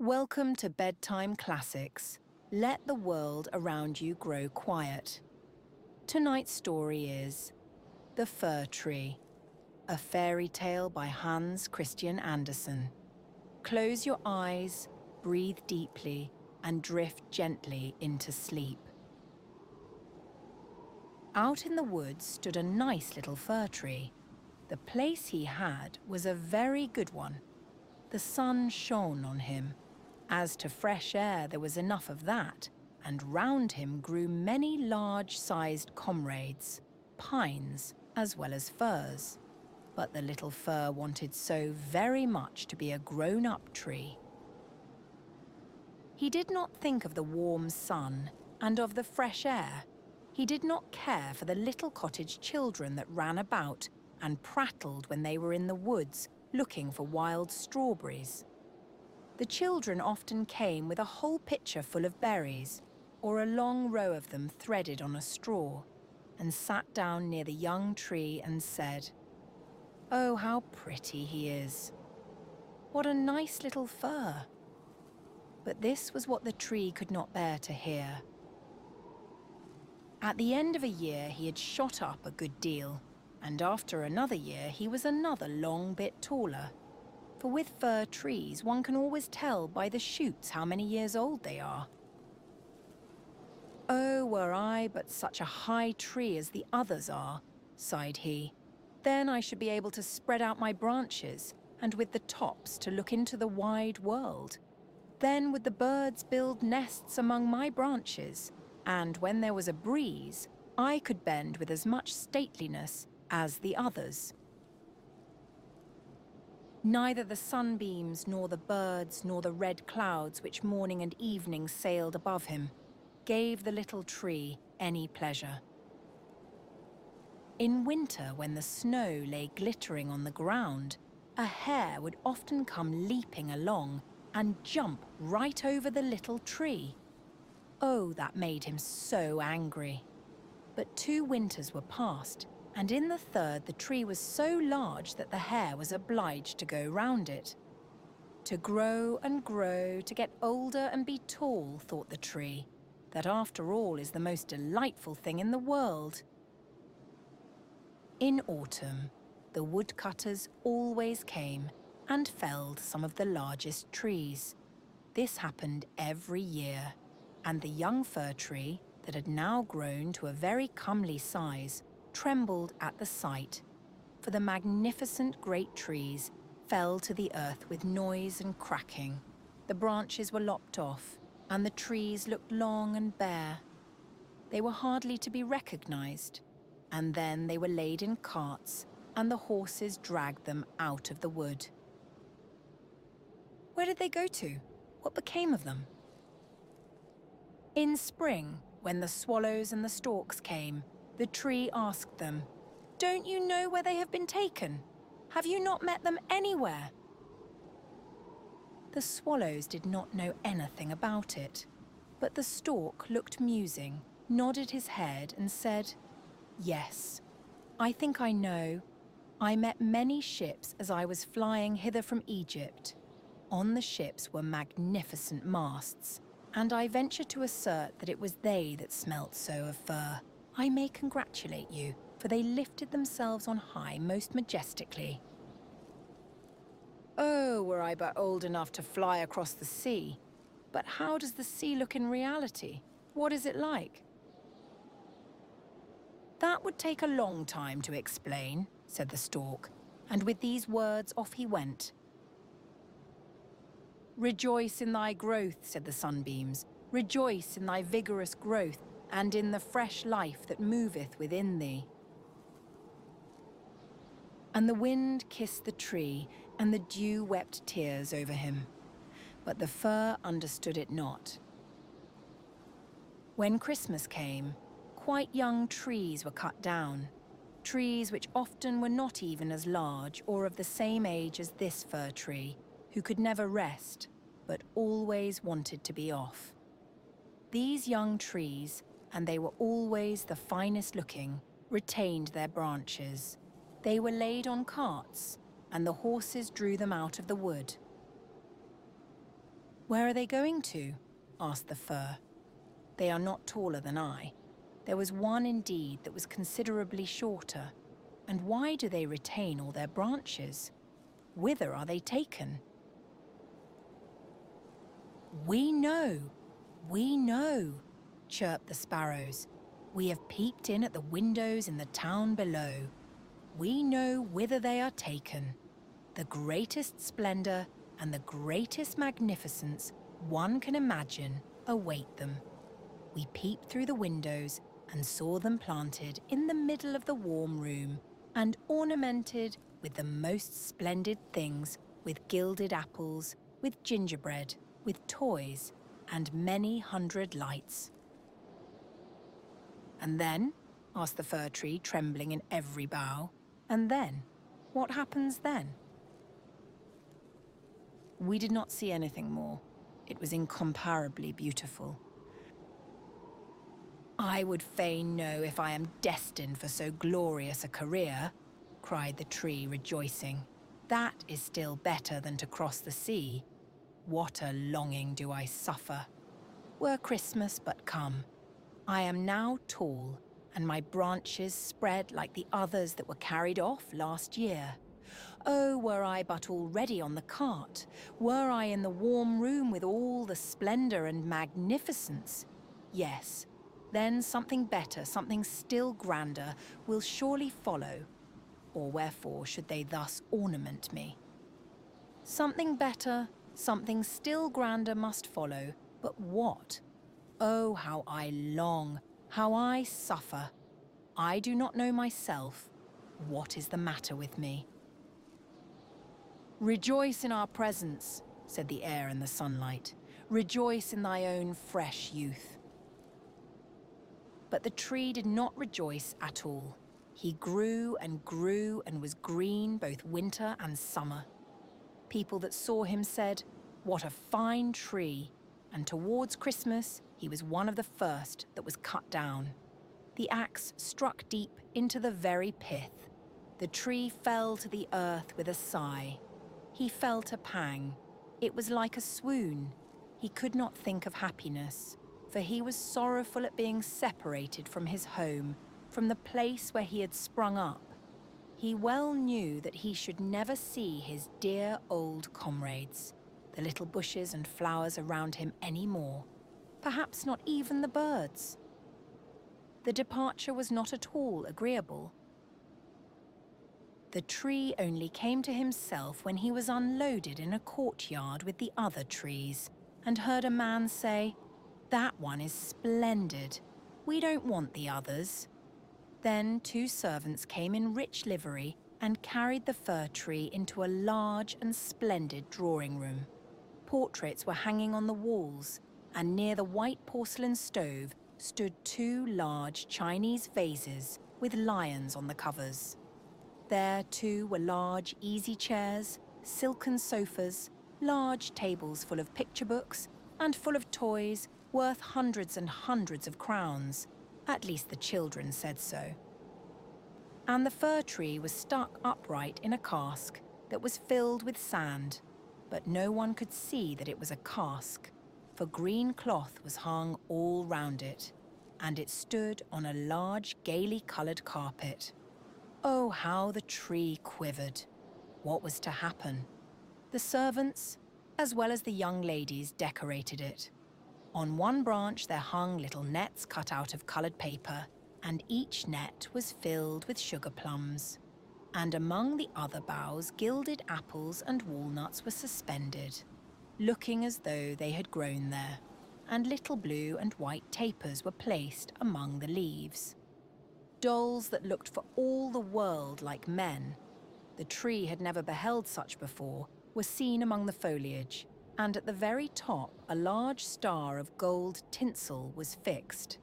Welcome to Bedtime Classics. Let the world around you grow quiet. Tonight's story is The Fir Tree, a fairy tale by Hans Christian Andersen. Close your eyes, breathe deeply, and drift gently into sleep. Out in the woods stood a nice little fir tree. The place he had was a very good one. The sun shone on him. As to fresh air, there was enough of that, and round him grew many large-sized comrades, pines as well as firs. But the little fir wanted so very much to be a grown-up tree. He did not think of the warm sun and of the fresh air. He did not care for the little cottage children that ran about and prattled when they were in the woods looking for wild strawberries. The children often came with a whole pitcher full of berries, or a long row of them threaded on a straw, and sat down near the young tree and said, "Oh, how pretty he is! What a nice little fir!" But this was what the tree could not bear to hear. At the end of a year, he had shot up a good deal, and after another year, he was another long bit taller. For with fir trees, one can always tell by the shoots how many years old they are. "Oh, were I but such a high tree as the others are," sighed he. "Then I should be able to spread out my branches, and with the tops to look into the wide world. Then would the birds build nests among my branches, and when there was a breeze, I could bend with as much stateliness as the others." Neither the sunbeams, nor the birds, nor the red clouds which morning and evening sailed above him, gave the little tree any pleasure. In winter, when the snow lay glittering on the ground, a hare would often come leaping along and jump right over the little tree. Oh, that made him so angry. But 2 winters were past, and in the third the tree was so large that the hare was obliged to go round it. To grow and grow, to get older and be tall, thought the tree, that after all is the most delightful thing in the world. In autumn, the woodcutters always came and felled some of the largest trees. This happened every year, and the young fir tree, that had now grown to a very comely size, trembled at the sight, for the magnificent great trees fell to the earth with noise and cracking. The branches were lopped off, and the trees looked long and bare. They were hardly to be recognized, and then they were laid in carts, and the horses dragged them out of the wood. Where did they go to? What became of them? In spring, when the swallows and the storks came, the tree asked them, "Don't you know where they have been taken? Have you not met them anywhere?" The swallows did not know anything about it, but the stork looked musing, nodded his head and said, "Yes, I think I know. I met many ships as I was flying hither from Egypt. On the ships were magnificent masts, and I venture to assert that it was they that smelt so of fir. I may congratulate you, for they lifted themselves on high most majestically." "Oh, were I but old enough to fly across the sea. But how does the sea look in reality? What is it like?" "That would take a long time to explain," said the stork, and with these words off he went. "Rejoice in thy growth," said the sunbeams. "Rejoice in thy vigorous growth, and in the fresh life that moveth within thee." And the wind kissed the tree, and the dew wept tears over him. But the fir understood it not. When Christmas came, quite young trees were cut down, trees which often were not even as large or of the same age as this fir tree, who could never rest, but always wanted to be off. These young trees, and they were always the finest looking, retained their branches. They were laid on carts, and the horses drew them out of the wood. "Where are they going to?" asked the fir. "They are not taller than I. There was one indeed that was considerably shorter. And why do they retain all their branches? Whither are they taken?" "We know, we know," chirped the sparrows. "We have peeped in at the windows in the town below. We know whither they are taken. The greatest splendor and the greatest magnificence one can imagine await them. We peeped through the windows and saw them planted in the middle of the warm room and ornamented with the most splendid things, with gilded apples, with gingerbread, with toys, and many hundred lights." "And then?" asked the fir tree, trembling in every bough. "And then? What happens then?" "We did not see anything more. It was incomparably beautiful." "I would fain know if I am destined for so glorious a career," cried the tree, rejoicing. "That is still better than to cross the sea. What a longing do I suffer! Were Christmas but come! I am now tall, and my branches spread like the others that were carried off last year. Oh, were I but already on the cart! Were I in the warm room with all the splendor and magnificence! Yes, then something better, something still grander, will surely follow. Or wherefore should they thus ornament me? Something better, something still grander must follow, but what? Oh, how I long, how I suffer! I do not know myself. What is the matter with me?" "Rejoice in our presence," said the air and the sunlight. "Rejoice in thy own fresh youth." But the tree did not rejoice at all. He grew and was green both winter and summer. People that saw him said, "What a fine tree!" And towards Christmas, he was one of the first that was cut down. The axe struck deep into the very pith. The tree fell to the earth with a sigh. He felt a pang. It was like a swoon. He could not think of happiness, for he was sorrowful at being separated from his home, from the place where he had sprung up. He well knew that he should never see his dear old comrades, the little bushes and flowers around him any more, perhaps not even the birds. The departure was not at all agreeable. The tree only came to himself when he was unloaded in a courtyard with the other trees and heard a man say, "That one is splendid. We don't want the others." Then 2 servants came in rich livery and carried the fir tree into a large and splendid drawing room. Portraits were hanging on the walls, and near the white porcelain stove stood 2 large Chinese vases with lions on the covers. There, too, were large easy chairs, silken sofas, large tables full of picture books, and full of toys worth hundreds and hundreds of crowns. At least the children said so. And the fir tree was stuck upright in a cask that was filled with sand, but no one could see that it was a cask, for green cloth was hung all round it, and it stood on a large gaily coloured carpet. Oh, how the tree quivered! What was to happen? The servants, as well as the young ladies, decorated it. On one branch there hung little nets cut out of coloured paper, and each net was filled with sugar plums. And among the other boughs, gilded apples and walnuts were suspended, looking as though they had grown there, and little blue and white tapers were placed among the leaves. Dolls that looked for all the world like men, the tree had never beheld such before, were seen among the foliage, and at the very top a large star of gold tinsel was fixed.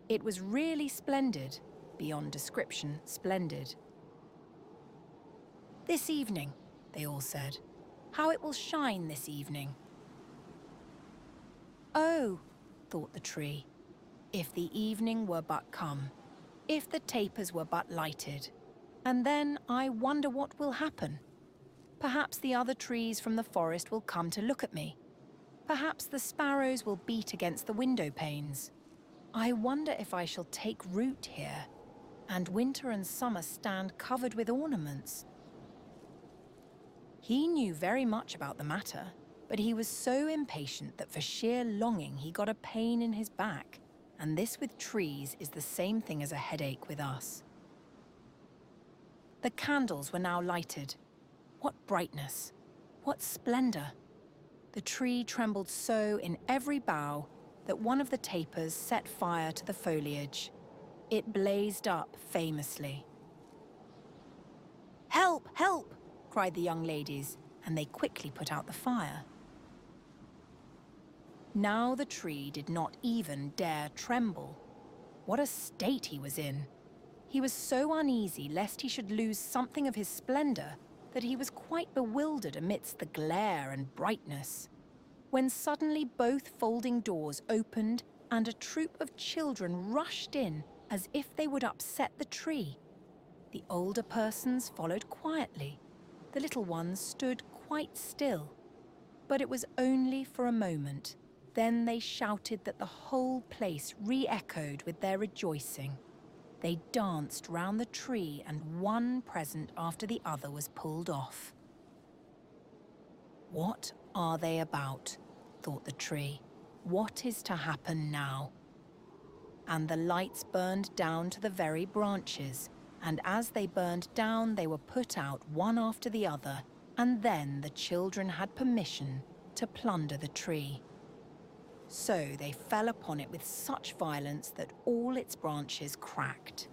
It was really splendid, beyond description splendid. "This evening," they all said. "How it will shine this evening." "Oh," thought the tree, "if the evening were but come, if the tapers were but lighted, and then I wonder what will happen. Perhaps the other trees from the forest will come to look at me. Perhaps the sparrows will beat against the window panes. I wonder if I shall take root here, and winter and summer stand covered with ornaments. He knew very much about the matter, but he was so impatient that for sheer longing he got a pain in his back, and this with trees is the same thing as a headache with us. The candles were now lighted. What brightness! What splendor! The tree trembled so in every bough that one of the tapers set fire to the foliage. It blazed up famously. "Help! Help!" cried the young ladies, and they quickly put out the fire. Now the tree did not even dare tremble. What a state he was in! He was so uneasy lest he should lose something of his splendor that he was quite bewildered amidst the glare and brightness, when suddenly both folding doors opened and a troop of children rushed in as if they would upset the tree. The older persons followed quietly. The little ones stood quite still. But it was only for a moment. Then they shouted that the whole place re-echoed with their rejoicing. They danced round the tree, and one present after the other was pulled off. "What are they about?" thought the tree. "What is to happen now?" And the lights burned down to the very branches, and as they burned down, they were put out one after the other, and then the children had permission to plunder the tree. So they fell upon it with such violence that all its branches cracked.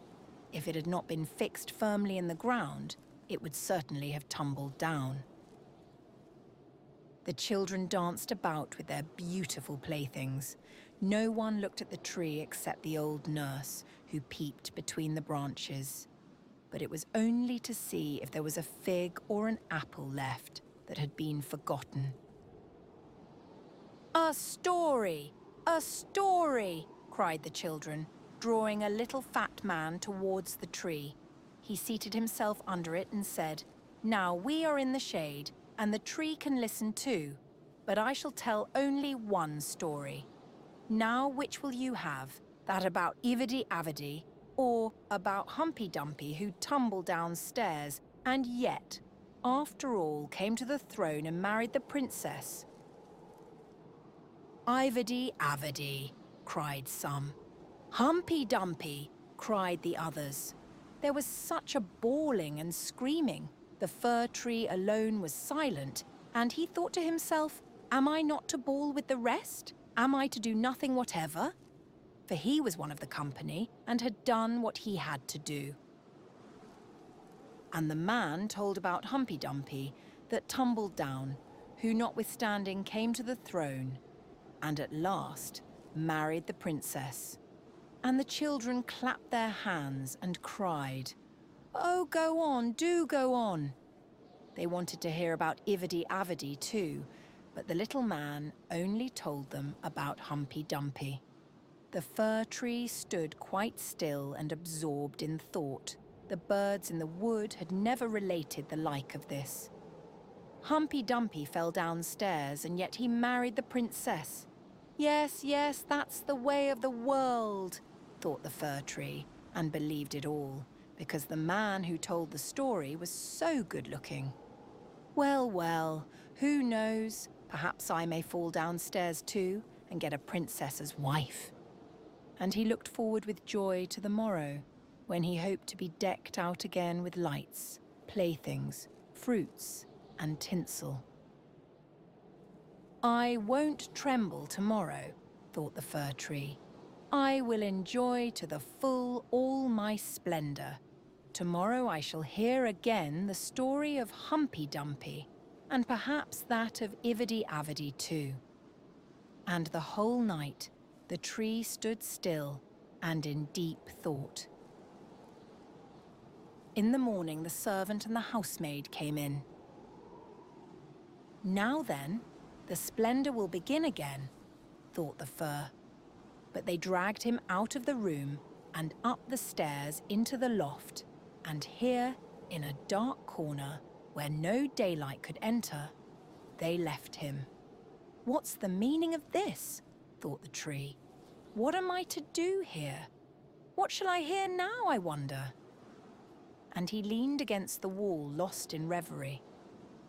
If it had not been fixed firmly in the ground, it would certainly have tumbled down. The children danced about with their beautiful playthings. No one looked at the tree except the old nurse, who peeped between the branches. But it was only to see if there was a fig or an apple left that had been forgotten. "A story! A story!" cried the children, drawing a little fat man towards the tree. He seated himself under it and said, "Now we are in the shade, and the tree can listen too, but I shall tell only one story. Now which will you have, that about Ivedy Avedy, or about Humpy Dumpy who tumbled downstairs and yet, after all, came to the throne and married the princess?" "Ivedy Avedy," cried some. "Humpy Dumpy," cried the others. There was such a bawling and screaming. The fir tree alone was silent, and he thought to himself, "Am I not to bawl with the rest? Am I to do nothing whatever?" For he was one of the company and had done what he had to do. And the man told about Humpy Dumpy that tumbled down, who notwithstanding came to the throne, and at last married the princess. And the children clapped their hands and cried, "Oh, go on, do go on." They wanted to hear about Ivedy Avedy too, but the little man only told them about Humpy Dumpy. The fir tree stood quite still and absorbed in thought. The birds in the wood had never related the like of this. Humpy Dumpy fell downstairs, and yet he married the princess. Yes, yes, that's the way of the world, thought the fir tree, and believed it all, because the man who told the story was so good-looking. Well, well, who knows? Perhaps I may fall downstairs too and get a princess as wife. And he looked forward with joy to the morrow, when he hoped to be decked out again with lights, playthings, fruits, and tinsel. I won't tremble tomorrow, thought the fir tree. I will enjoy to the full all my splendor. Tomorrow I shall hear again the story of Humpy Dumpy, and perhaps that of Ivedy Avedy too. And the whole night the tree stood still and in deep thought. In the morning the servant and the housemaid came in. Now then, the splendor will begin again, thought the fir. But they dragged him out of the room and up the stairs into the loft, and here, in a dark corner where no daylight could enter, they left him. What's the meaning of this? Thought the tree. What am I to do here? What shall I hear now, I wonder? And he leaned against the wall, lost in reverie.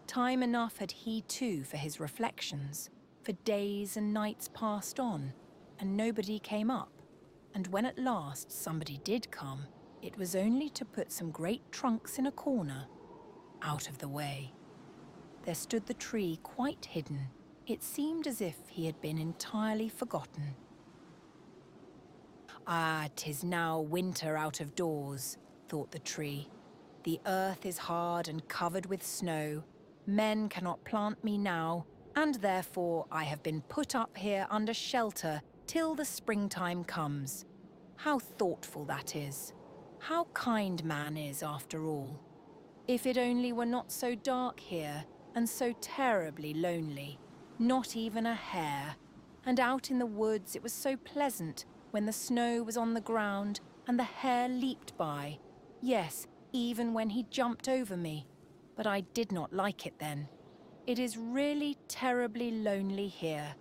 Time enough had he too for his reflections, for days and nights passed on, and nobody came up. And when at last somebody did come, it was only to put some great trunks in a corner, out of the way. There stood the tree quite hidden. It seemed as if he had been entirely forgotten. "Ah, 'tis now winter out of doors," thought the tree. "The earth is hard and covered with snow. Men cannot plant me now, and therefore I have been put up here under shelter till the springtime comes. How thoughtful that is. How kind man is, after all. If it only were not so dark here, and so terribly lonely, not even a hare. And out in the woods it was so pleasant when the snow was on the ground and the hare leaped by. Yes, even when he jumped over me. But I did not like it then. It is really terribly lonely here."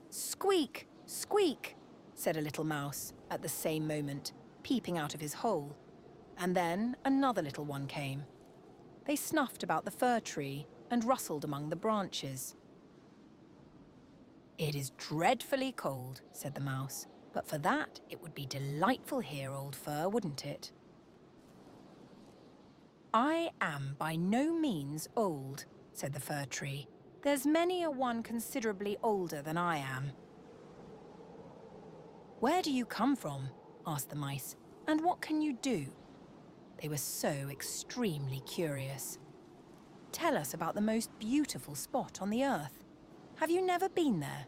"Squeak! Squeak!" said a little mouse at the same moment, peeping out of his hole. And then another little one came. They snuffed about the fir tree and rustled among the branches. "It is dreadfully cold," said the mouse, "but for that it would be delightful here, old fir, wouldn't it?" "I am by no means old," said the fir tree. "There's many a one considerably older than I am." "Where do you come from?" asked the mice, "and what can you do?" They were so extremely curious. "Tell us about the most beautiful spot on the earth. Have you never been there?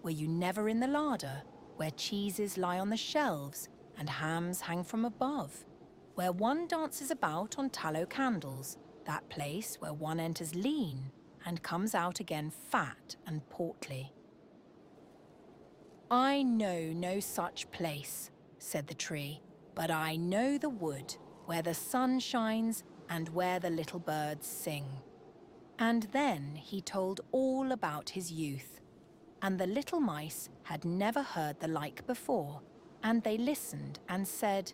Were you never in the larder, where cheeses lie on the shelves and hams hang from above? Where one dances about on tallow candles, that place where one enters lean and comes out again fat and portly?" "I know no such place," said the tree, "but I know the wood, where the sun shines and where the little birds sing." And then he told all about his youth. And the little mice had never heard the like before, and they listened and said,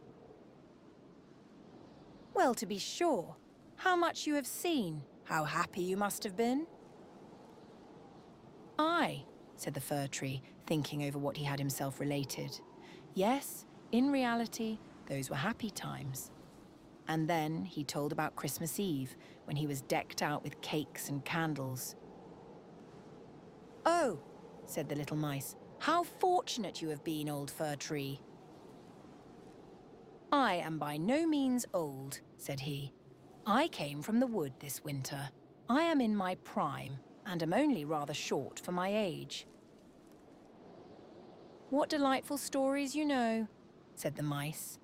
"Well, to be sure, how much you have seen, how happy you must have been." "Aye," said the fir tree, thinking over what he had himself related. Yes, in reality, those were happy times. And then he told about Christmas Eve, when he was decked out with cakes and candles. "Oh," said the little mice, "how fortunate you have been, old fir tree." "I am by no means old," said he. "I came from the wood this winter. I am in my prime, and am only rather short for my age." "What delightful stories you know," said the mice.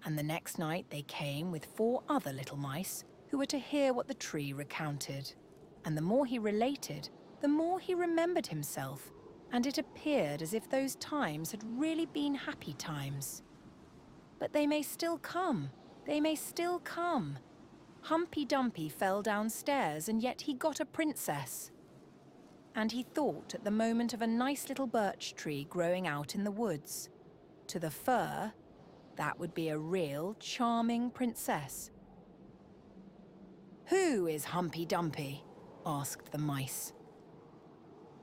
And the next night they came with 4 other little mice who were to hear what the tree recounted. And the more he related, the more he remembered himself, and it appeared as if those times had really been happy times. But they may still come, they may still come. Humpy Dumpy fell downstairs, and yet he got a princess. And he thought at the moment of a nice little birch tree growing out in the woods. To the fir, that would be a real charming princess. "Who is Humpy Dumpy?" asked the mice.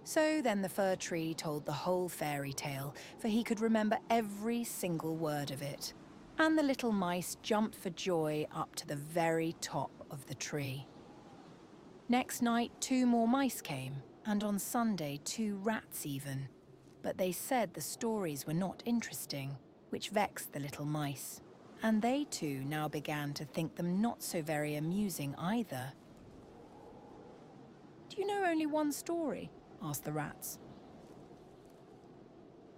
So then the fir tree told the whole fairy tale, for he could remember every single word of it. And the little mice jumped for joy up to the very top of the tree. Next night 2 more mice came, and on Sunday 2 rats even. But they said the stories were not interesting, which vexed the little mice, and they too now began to think them not so very amusing either. "Do you know only one story?" asked the rats.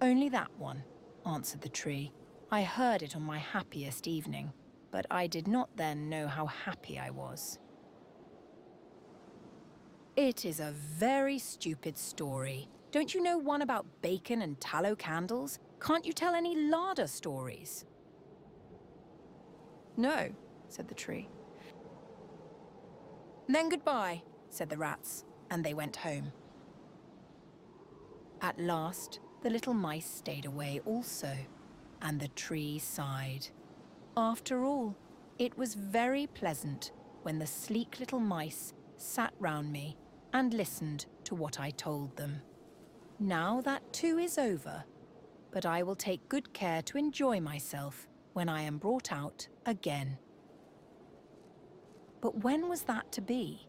"Only that one," answered the tree. "I heard it on my happiest evening, but I did not then know how happy I was." "It is a very stupid story. Don't you know one about bacon and tallow candles? Can't you tell any larder stories?" "No," said the tree. "Then goodbye," said the rats, and they went home. At last, the little mice stayed away also, and the tree sighed. After all, it was very pleasant when the sleek little mice sat round me and listened to what I told them. Now that too is over, but I will take good care to enjoy myself when I am brought out again. But when was that to be?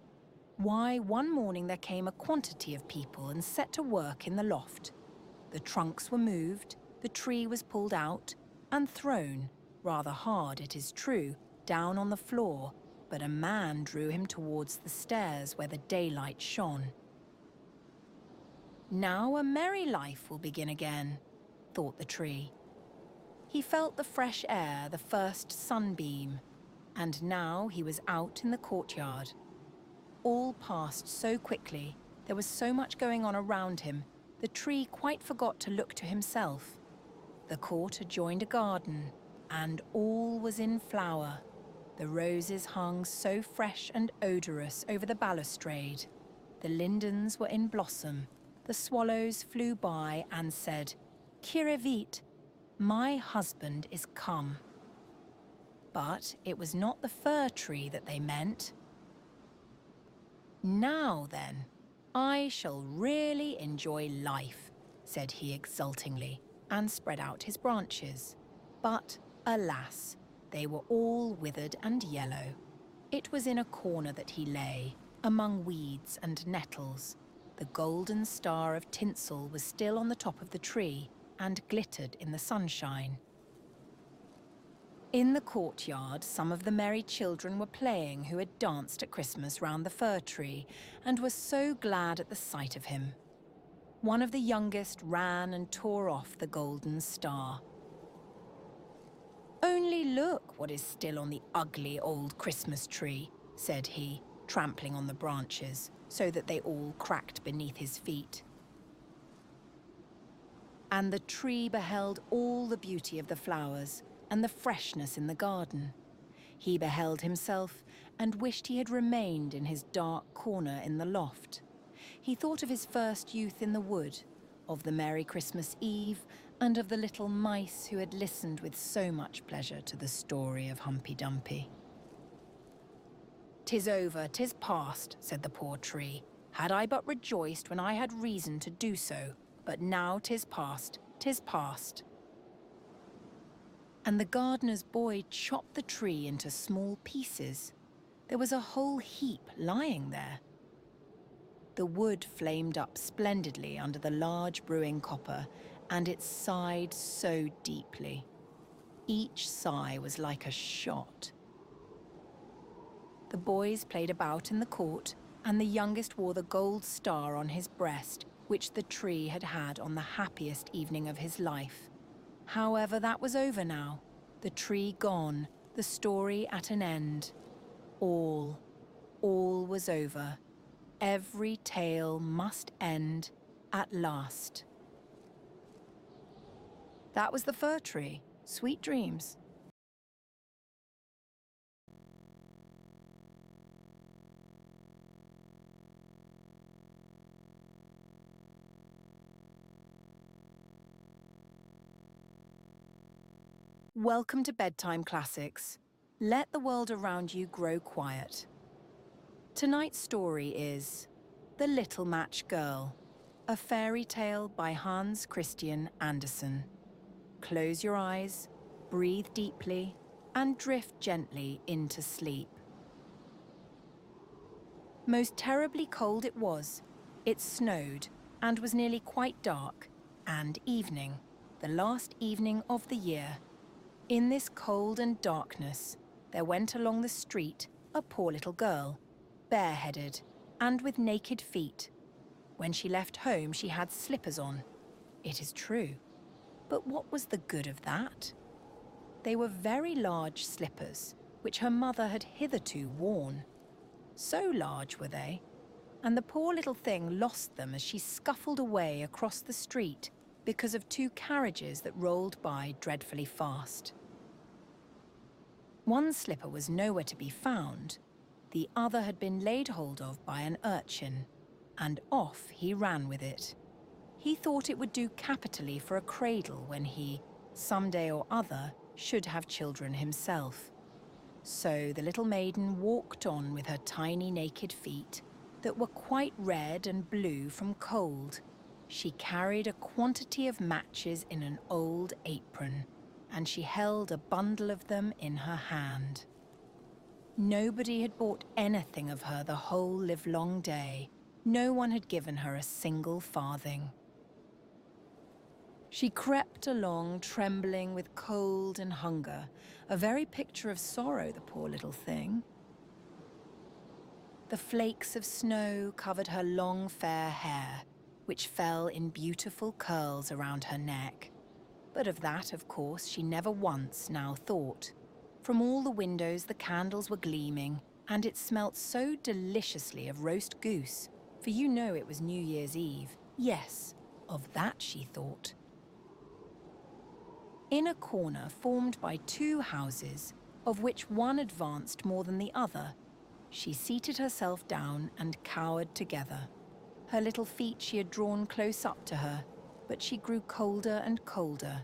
Why, one morning there came a quantity of people and set to work in the loft. The trunks were moved, the tree was pulled out and thrown, rather hard it is true, down on the floor, but a man drew him towards the stairs where the daylight shone. Now a merry life will begin again, thought the tree. He felt the fresh air, the first sunbeam, and now he was out in the courtyard. All passed so quickly, there was so much going on around him, the tree quite forgot to look to himself. The court adjoined a garden, and all was in flower. The roses hung so fresh and odorous over the balustrade. The lindens were in blossom. The swallows flew by and said, "Kire vit, my husband is come." But it was not the fir tree that they meant. "Now then, I shall really enjoy life," said he exultingly, and spread out his branches. But, alas, they were all withered and yellow. It was in a corner that he lay, among weeds and nettles. The golden star of tinsel was still on the top of the tree and glittered in the sunshine. In the courtyard, some of the merry children were playing who had danced at Christmas round the fir tree and were so glad at the sight of him. One of the youngest ran and tore off the golden star. "Only look what is still on the ugly old Christmas tree," said he, trampling on the branches so that they all cracked beneath his feet. And the tree beheld all the beauty of the flowers and the freshness in the garden. He beheld himself and wished he had remained in his dark corner in the loft. He thought of his first youth in the wood, of the merry Christmas Eve, and of the little mice who had listened with so much pleasure to the story of Humpy Dumpy. "'Tis over, 'tis past," said the poor tree. "Had I but rejoiced when I had reason to do so, but now 'tis past, 'tis past." And the gardener's boy chopped the tree into small pieces. There was a whole heap lying there. The wood flamed up splendidly under the large brewing copper, and it sighed so deeply. Each sigh was like a shot. The boys played about in the court, and the youngest wore the gold star on his breast, which the tree had had on the happiest evening of his life. However, that was over now. The tree gone, the story at an end. All was over. Every tale must end at last. That was the fir tree. Sweet dreams. Welcome to Bedtime Classics. Let the world around you grow quiet. Tonight's story is The Little Match Girl, a fairy tale by Hans Christian Andersen. Close your eyes, breathe deeply, and drift gently into sleep. Most terribly cold it was. It snowed and was nearly quite dark, and evening, the last evening of the year. In this cold and darkness, there went along the street a poor little girl, bareheaded and with naked feet. When she left home, she had slippers on. It is true. But what was the good of that? They were very large slippers, which her mother had hitherto worn. So large were they, and the poor little thing lost them as she scuffled away across the street because of two carriages that rolled by dreadfully fast. One slipper was nowhere to be found. The other had been laid hold of by an urchin, and off he ran with it. He thought it would do capitally for a cradle when he, someday or other, should have children himself. So the little maiden walked on with her tiny naked feet that were quite red and blue from cold. She carried a quantity of matches in an old apron, and she held a bundle of them in her hand. Nobody had bought anything of her the whole livelong day. No one had given her a single farthing. She crept along, trembling with cold and hunger, a very picture of sorrow, the poor little thing. The flakes of snow covered her long fair hair, which fell in beautiful curls around her neck. But of that, of course, she never once now thought. From all the windows the candles were gleaming, and it smelt so deliciously of roast goose, for you know it was New Year's Eve. Yes, of that she thought. In a corner formed by two houses, of which one advanced more than the other, she seated herself down and cowered together. Her little feet she had drawn close up to her, but she grew colder and colder,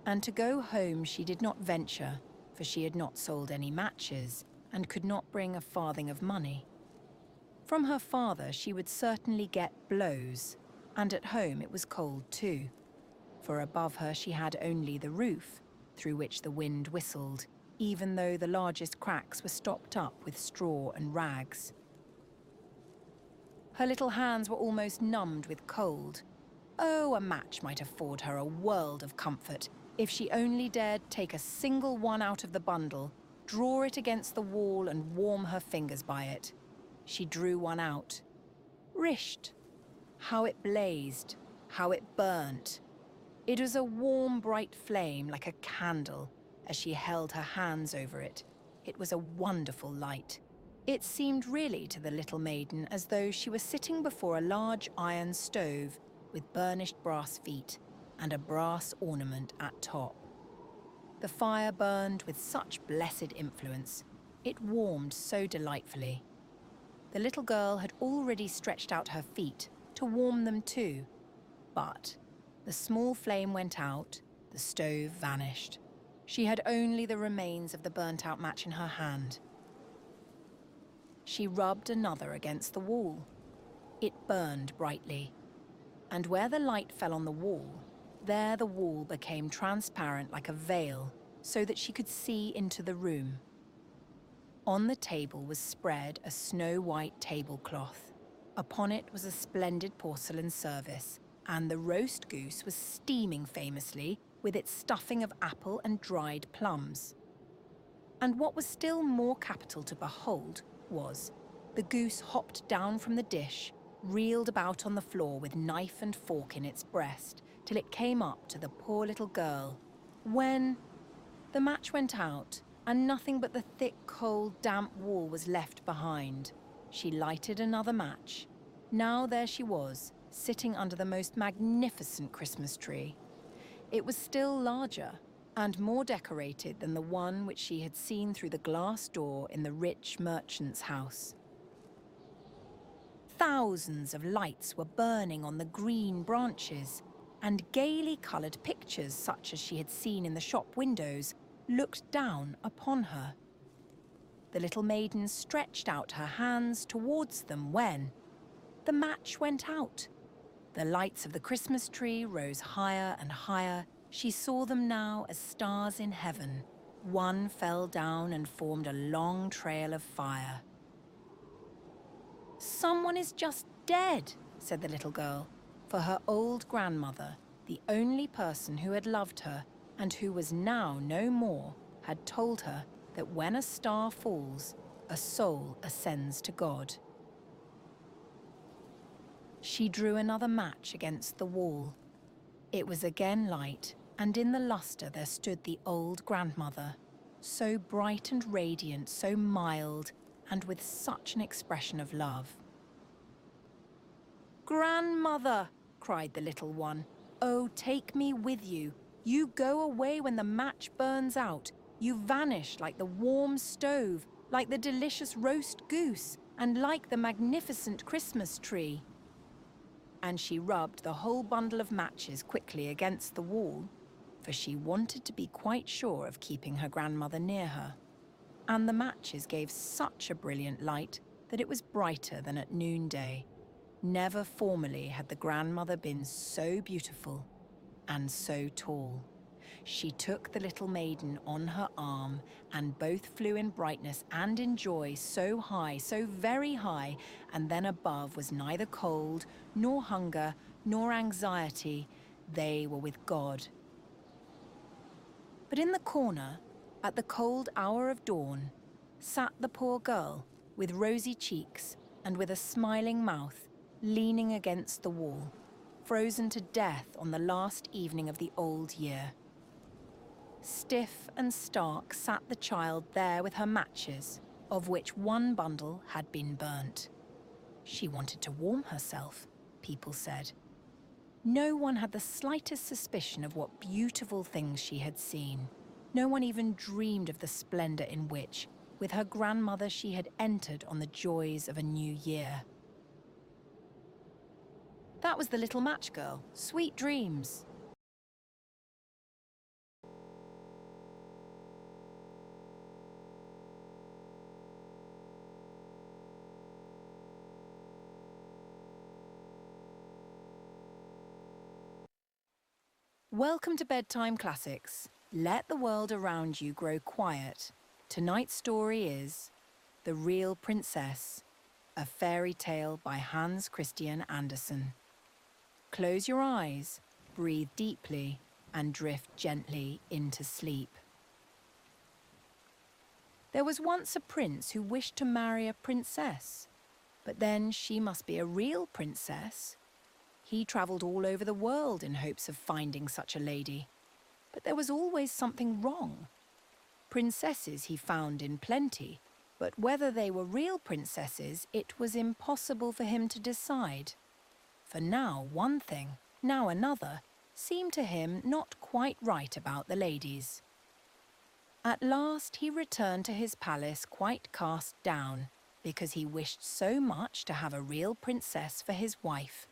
and to go home she did not venture, for she had not sold any matches and could not bring a farthing of money. From her father she would certainly get blows, and at home it was cold too, for above her she had only the roof, through which the wind whistled, even though the largest cracks were stopped up with straw and rags. Her little hands were almost numbed with cold. Oh, a match might afford her a world of comfort, if she only dared take a single one out of the bundle, draw it against the wall and warm her fingers by it. She drew one out. Risht! How it blazed, how it burnt. It was a warm, bright flame like a candle as she held her hands over it. It was a wonderful light. It seemed really to the little maiden as though she was sitting before a large iron stove with burnished brass feet and a brass ornament at top. The fire burned with such blessed influence. It warmed so delightfully. The little girl had already stretched out her feet to warm them too, but the small flame went out, the stove vanished. She had only the remains of the burnt-out match in her hand. She rubbed another against the wall. It burned brightly, and where the light fell on the wall, there the wall became transparent like a veil, so that she could see into the room. On the table was spread a snow-white tablecloth. Upon it was a splendid porcelain service, and the roast goose was steaming famously with its stuffing of apple and dried plums. And what was still more capital to behold was the goose hopped down from the dish, reeled about on the floor with knife and fork in its breast, till it came up to the poor little girl, when the match went out, and nothing but the thick, cold, damp wall was left behind. She lighted another match. Now there she was, sitting under the most magnificent Christmas tree. It was still larger and more decorated than the one which she had seen through the glass door in the rich merchant's house. Thousands of lights were burning on the green branches, and gaily coloured pictures such as she had seen in the shop windows looked down upon her. The little maiden stretched out her hands towards them when the match went out. The lights of the Christmas tree rose higher and higher. She saw them now as stars in heaven. One fell down and formed a long trail of fire. "Someone is just dead," said the little girl, for her old grandmother, the only person who had loved her and who was now no more, had told her that when a star falls, a soul ascends to God. She drew another match against the wall. It was again light, and in the lustre there stood the old grandmother, so bright and radiant, so mild, and with such an expression of love. "Grandmother," cried the little one, "oh, take me with you. You go away when the match burns out. You vanish like the warm stove, like the delicious roast goose, and like the magnificent Christmas tree." and she rubbed the whole bundle of matches quickly against the wall, for she wanted to be quite sure of keeping her grandmother near her. And the matches gave such a brilliant light that it was brighter than at noonday. Never formerly had the grandmother been so beautiful and so tall. She took the little maiden on her arm, and both flew in brightness and in joy so high, so very high, and then above was neither cold, nor hunger, nor anxiety. They were with God. But in the corner, at the cold hour of dawn, sat the poor girl, with rosy cheeks and with a smiling mouth, leaning against the wall, frozen to death on the last evening of the old year. Stiff and stark sat the child there with her matches, of which one bundle had been burnt. She wanted to warm herself, people said. No one had the slightest suspicion of what beautiful things she had seen. No one even dreamed of the splendor in which, with her grandmother, she had entered on the joys of a new year. That was the little match girl. Sweet dreams. Welcome to Bedtime Classics. Let the world around you grow quiet. Tonight's story is The Real Princess, a fairy tale by Hans Christian Andersen. Close your eyes, breathe deeply, and drift gently into sleep. There was once a prince who wished to marry a princess, but then she must be a real princess. He travelled all over the world in hopes of finding such a lady, but there was always something wrong. Princesses he found in plenty, but whether they were real princesses, it was impossible for him to decide. For now one thing, now another, seemed to him not quite right about the ladies. At last he returned to his palace quite cast down, because he wished so much to have a real princess for his wife.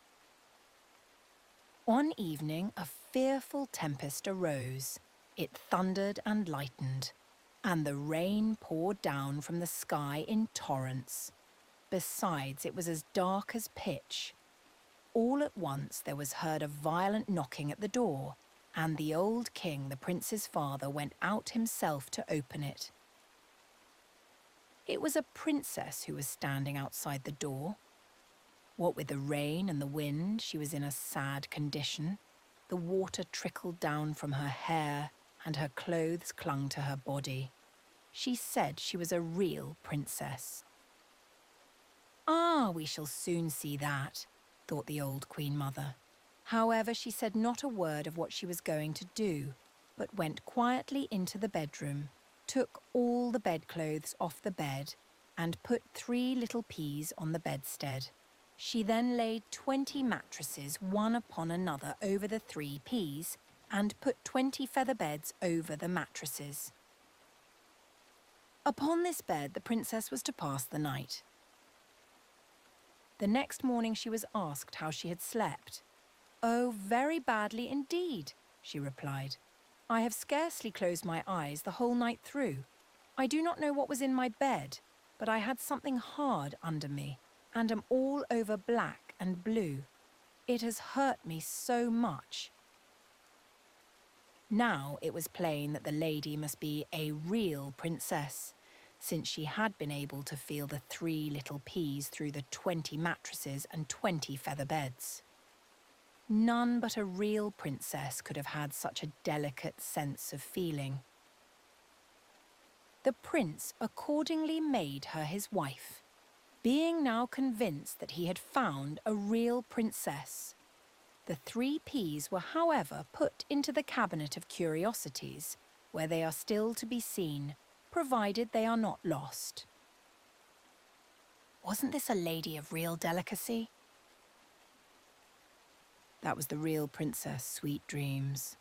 One evening a fearful tempest arose. It thundered and lightened, and the rain poured down from the sky in torrents. Besides, it was as dark as pitch. All at once there was heard a violent knocking at the door, and the old king, the prince's father, went out himself to open it. It was a princess who was standing outside the door. What with the rain and the wind, she was in a sad condition. The water trickled down from her hair, and her clothes clung to her body. She said she was a real princess. "Ah, we shall soon see that," thought the old Queen Mother. However, she said not a word of what she was going to do, but went quietly into the bedroom, took all the bedclothes off the bed, and put 3 little peas on the bedstead. She then laid 20 mattresses one upon another over the 3 peas, and put 20 feather beds over the mattresses. Upon this bed the princess was to pass the night. The next morning she was asked how she had slept. "Oh, very badly indeed," she replied. "I have scarcely closed my eyes the whole night through. I do not know what was in my bed, but I had something hard under me, and am all over black and blue. It has hurt me so much." Now it was plain that the lady must be a real princess, since she had been able to feel the 3 little peas through the 20 mattresses and 20 feather beds. None but a real princess could have had such a delicate sense of feeling. The prince accordingly made her his wife, being now convinced that he had found a real princess. The 3 peas were, however, put into the cabinet of curiosities, where they are still to be seen, provided they are not lost. Wasn't this a lady of real delicacy? That was the real Princess Sweet Dreams.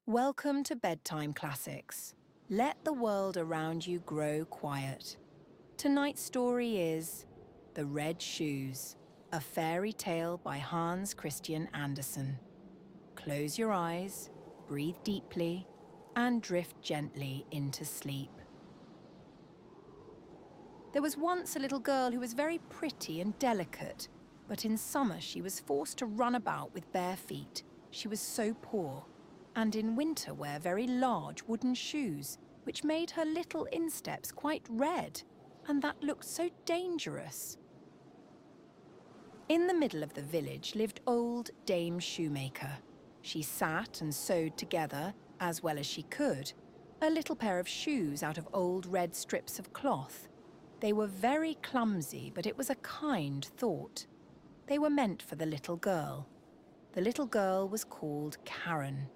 Welcome to Bedtime Classics. Let the world around you grow quiet. Tonight's story is The Red Shoes, a fairy tale by Hans Christian Andersen. Close your eyes, breathe deeply, and drift gently into sleep. There was once a little girl who was very pretty and delicate, but in summer she was forced to run about with bare feet. She was so poor, and in winter wear very large wooden shoes, which made her little insteps quite red, and that looked so dangerous. In the middle of the village lived old Dame Shoemaker. She sat and sewed together, as well as she could, a little pair of shoes out of old red strips of cloth. They were very clumsy, but it was a kind thought. They were meant for the little girl. The little girl was called Karen.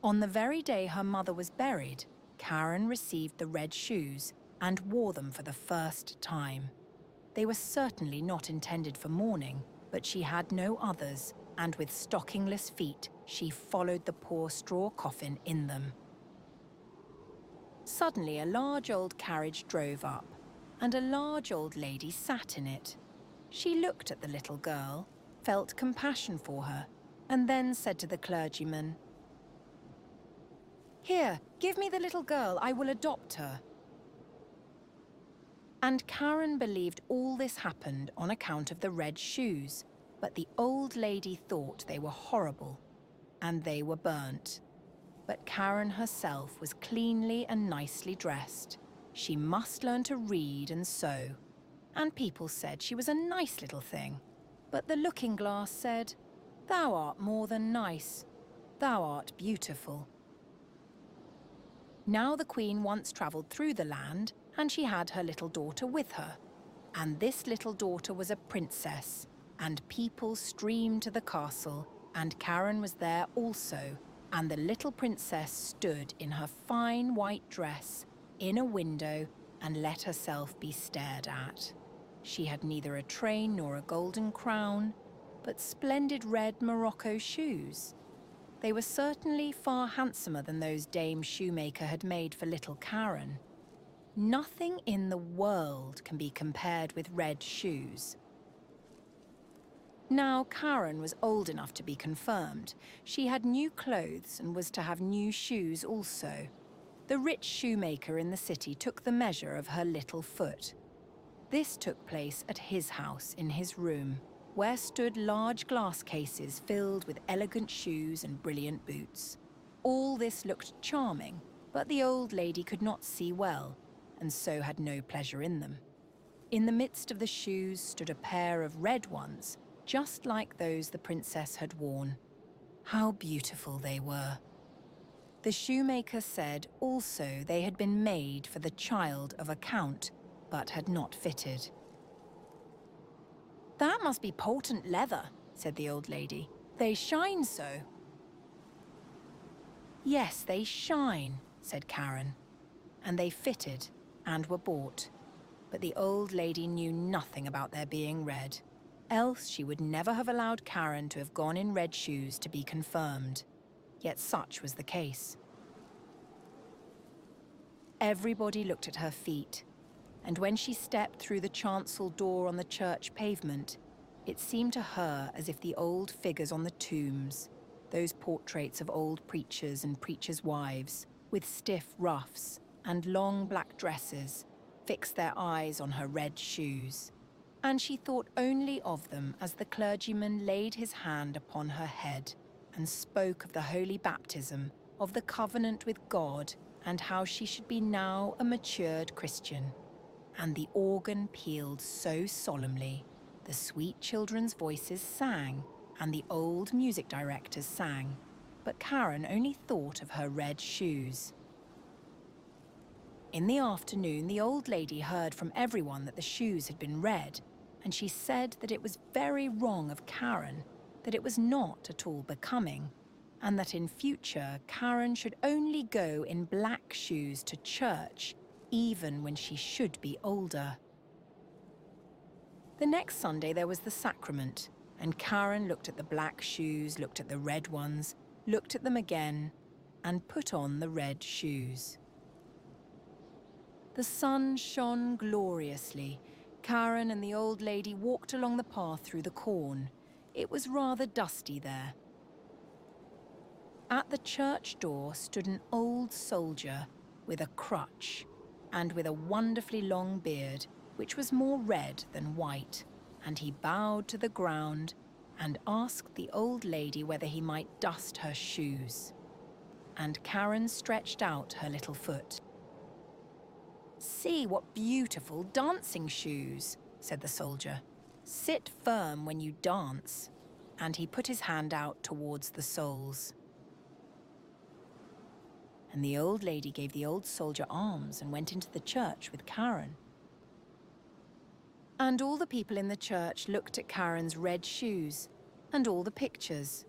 On the very day her mother was buried, Karen received the red shoes and wore them for the first time. They were certainly not intended for mourning, but she had no others, and with stockingless feet, she followed the poor straw coffin in them. Suddenly, a large old carriage drove up, and a large old lady sat in it. She looked at the little girl, felt compassion for her, and then said to the clergyman, "Here, give me the little girl, I will adopt her." And Karen believed all this happened on account of the red shoes, but the old lady thought they were horrible, and they were burnt. But Karen herself was cleanly and nicely dressed. She must learn to read and sew, and people said she was a nice little thing. But the looking-glass said, "Thou art more than nice, thou art beautiful." Now the Queen once travelled through the land, and she had her little daughter with her. And this little daughter was a princess, and people streamed to the castle, and Karen was there also, and the little princess stood in her fine white dress in a window and let herself be stared at. She had neither a train nor a golden crown, but splendid red Morocco shoes. They were certainly far handsomer than those Dame Shoemaker had made for little Karen. Nothing in the world can be compared with red shoes. Now Karen was old enough to be confirmed. She had new clothes and was to have new shoes also. The rich shoemaker in the city took the measure of her little foot. This took place at his house in his room, where stood large glass cases filled with elegant shoes and brilliant boots. All this looked charming, but the old lady could not see well, and so had no pleasure in them. In the midst of the shoes stood a pair of red ones, just like those the princess had worn. How beautiful they were! The shoemaker said also they had been made for the child of a count, but had not fitted. "That must be potent leather," said the old lady. "They shine so." "Yes, they shine," said Karen. And they fitted and were bought. But the old lady knew nothing about their being red. Else she would never have allowed Karen to have gone in red shoes to be confirmed. Yet such was the case. Everybody looked at her feet, and when she stepped through the chancel door on the church pavement, it seemed to her as if the old figures on the tombs, those portraits of old preachers and preachers' wives, with stiff ruffs and long black dresses, fixed their eyes on her red shoes. And she thought only of them as the clergyman laid his hand upon her head and spoke of the holy baptism, of the covenant with God, and how she should be now a matured Christian. And the organ pealed so solemnly, the sweet children's voices sang, and the old music directors sang, but Karen only thought of her red shoes. In the afternoon, the old lady heard from everyone that the shoes had been red, and she said that it was very wrong of Karen, that it was not at all becoming, and that in future Karen should only go in black shoes to church, even when she should be older. The next Sunday there was the sacrament, and Karen looked at the black shoes, looked at the red ones, looked at them again, and put on the red shoes. The sun shone gloriously. Karen and the old lady walked along the path through the corn. It was rather dusty there. At the church door stood an old soldier with a crutch and with a wonderfully long beard, which was more red than white, and he bowed to the ground and asked the old lady whether he might dust her shoes. And Karen stretched out her little foot. "See what beautiful dancing shoes," said the soldier. "Sit firm when you dance." And he put his hand out towards the soles. And the old lady gave the old soldier alms and went into the church with Karen. And all the people in the church looked at Karen's red shoes and all the pictures.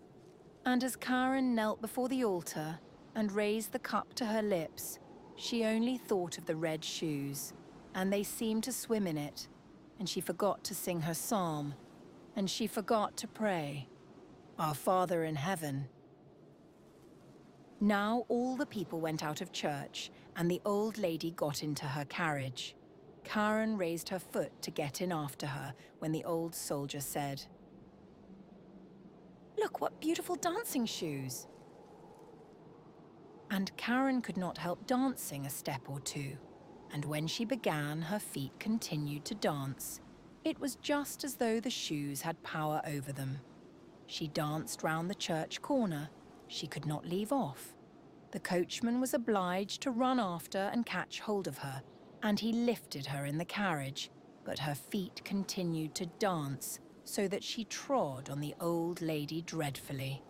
And as Karen knelt before the altar and raised the cup to her lips, she only thought of the red shoes, and they seemed to swim in it, and she forgot to sing her psalm, and she forgot to pray, "Our Father in heaven." Now all the people went out of church, and the old lady got into her carriage. Karen raised her foot to get in after her when the old soldier said, "Look, what beautiful dancing shoes." And Karen could not help dancing a step or two, and when she began, her feet continued to dance. It was just as though the shoes had power over them. She danced round the church corner. She could not leave off. The coachman was obliged to run after and catch hold of her, and he lifted her in the carriage, but her feet continued to dance, so that she trod on the old lady dreadfully.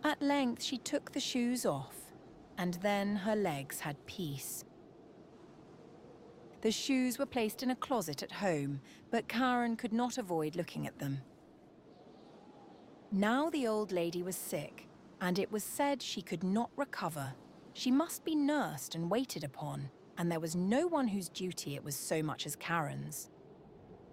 At length she took the shoes off, and then her legs had peace. The shoes were placed in a closet at home, but Karen could not avoid looking at them. Now the old lady was sick, and it was said she could not recover. She must be nursed and waited upon, and there was no one whose duty it was so much as Karen's.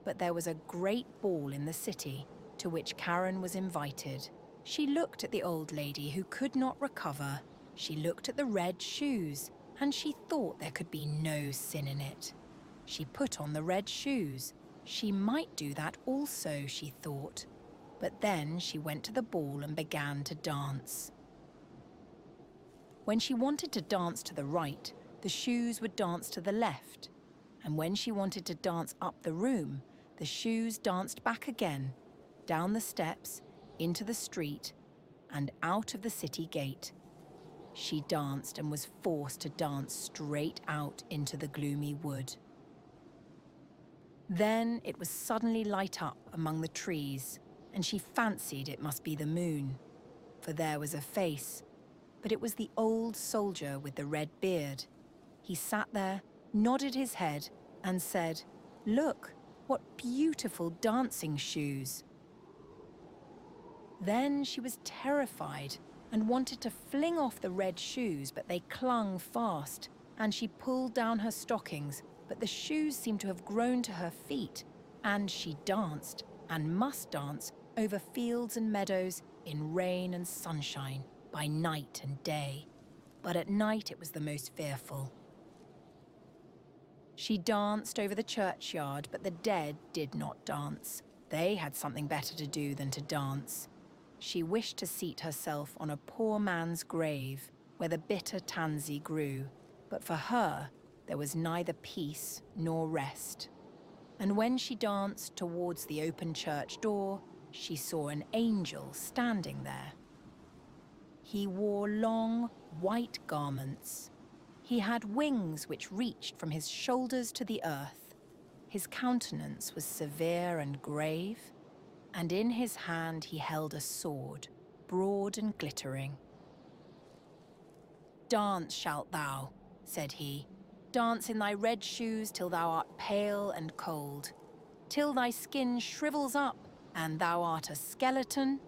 But there was a great ball in the city, to which Karen was invited. She looked at the old lady who could not recover. She looked at the red shoes, and she thought there could be no sin in it. She put on the red shoes. She might do that also, she thought. But then she went to the ball and began to dance. When she wanted to dance to the right, the shoes would dance to the left. And when she wanted to dance up the room, the shoes danced back again, down the steps, into the street, and out of the city gate. She danced and was forced to dance straight out into the gloomy wood. Then it was suddenly light up among the trees, and she fancied it must be the moon, for there was a face, but it was the old soldier with the red beard. He sat there, nodded his head, and said, "Look, what beautiful dancing shoes." Then she was terrified and wanted to fling off the red shoes, but they clung fast, and she pulled down her stockings, but the shoes seemed to have grown to her feet, and she danced, and must dance, over fields and meadows, in rain and sunshine, by night and day. But at night it was the most fearful. She danced over the churchyard, but the dead did not dance. They had something better to do than to dance. She wished to seat herself on a poor man's grave, where the bitter tansy grew, but for her there was neither peace nor rest. And when she danced towards the open church door, she saw an angel standing there. He wore long, white garments. He had wings which reached from his shoulders to the earth. His countenance was severe and grave, and in his hand he held a sword, broad and glittering. "Dance shalt thou," said he. "Dance in thy red shoes till thou art pale and cold, till thy skin shrivels up and thou art a skeleton.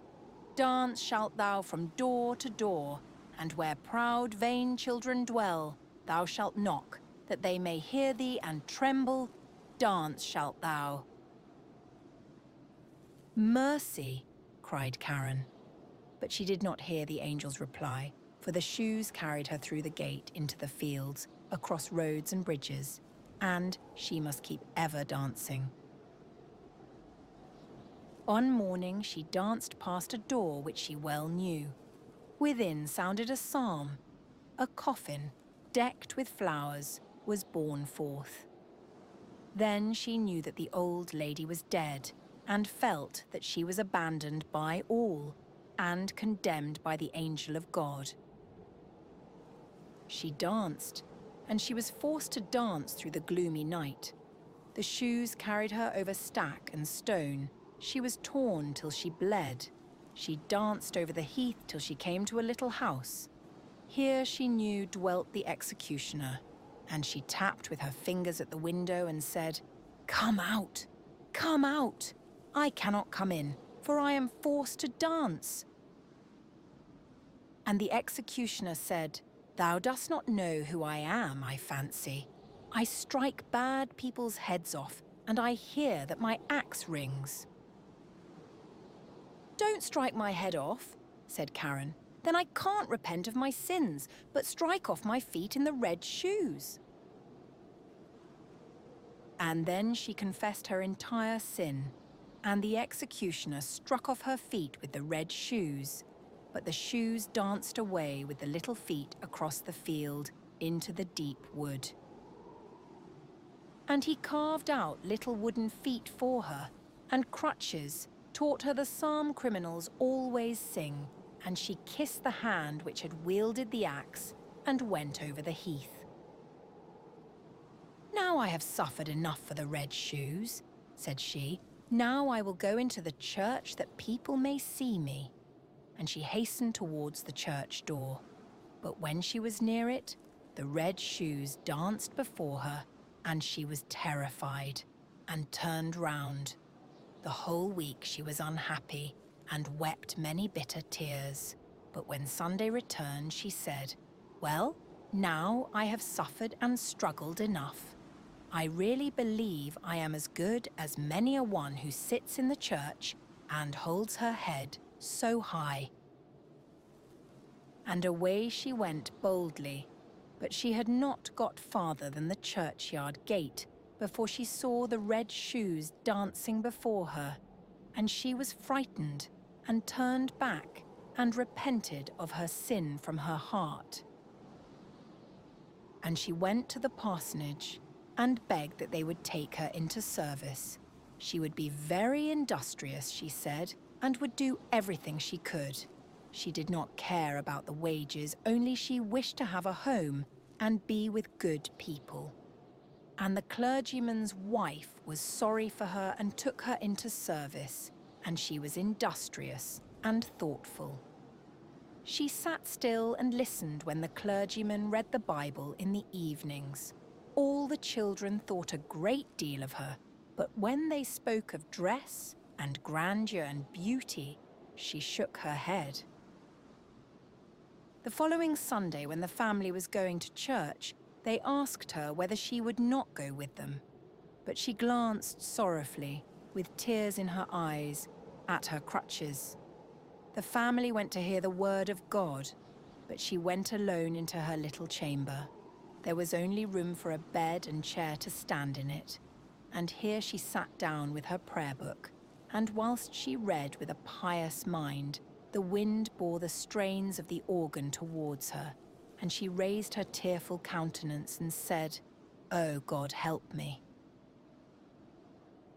Dance shalt thou from door to door, and where proud, vain children dwell, thou shalt knock, that they may hear thee and tremble. Dance shalt thou." "Mercy," cried Karen. But she did not hear the angel's reply, for the shoes carried her through the gate into the fields, across roads and bridges, and she must keep ever dancing. One morning she danced past a door which she well knew. Within sounded a psalm. A coffin, decked with flowers, was borne forth. Then she knew that the old lady was dead, and felt that she was abandoned by all, and condemned by the angel of God. She danced, and she was forced to dance through the gloomy night. The shoes carried her over stack and stone. She was torn till she bled. She danced over the heath till she came to a little house. Here she knew dwelt the executioner, and she tapped with her fingers at the window and said, "Come out! Come out! I cannot come in, for I am forced to dance." And the executioner said, "Thou dost not know who I am, I fancy. I strike bad people's heads off, and I hear that my axe rings." "Don't strike my head off," said Karen. "Then I can't repent of my sins, but strike off my feet in the red shoes." And then she confessed her entire sin, and the executioner struck off her feet with the red shoes. But the shoes danced away with the little feet across the field into the deep wood. And he carved out little wooden feet for her, and crutches, taught her the psalm criminals always sing, and she kissed the hand which had wielded the axe and went over the heath. "Now I have suffered enough for the red shoes," said she. "Now I will go into the church that people may see me." And she hastened towards the church door. But when she was near it, the red shoes danced before her, and she was terrified and turned round. The whole week she was unhappy and wept many bitter tears. But when Sunday returned, she said, "Well, now I have suffered and struggled enough. I really believe I am as good as many a one who sits in the church and holds her head so high." And away she went boldly, but she had not got farther than the churchyard gate before she saw the red shoes dancing before her, and she was frightened and turned back and repented of her sin from her heart. And she went to the parsonage and begged that they would take her into service. She would be very industrious, she said, and would do everything she could. She did not care about the wages, only she wished to have a home and be with good people. And the clergyman's wife was sorry for her and took her into service, and she was industrious and thoughtful. She sat still and listened when the clergyman read the Bible in the evenings. All the children thought a great deal of her, but when they spoke of dress and grandeur and beauty, she shook her head. The following Sunday, when the family was going to church, they asked her whether she would not go with them. But she glanced sorrowfully, with tears in her eyes, at her crutches. The family went to hear the word of God, but she went alone into her little chamber. There was only room for a bed and chair to stand in it, and here she sat down with her prayer book, and whilst she read with a pious mind, the wind bore the strains of the organ towards her, and she raised her tearful countenance and said, "Oh God, help me."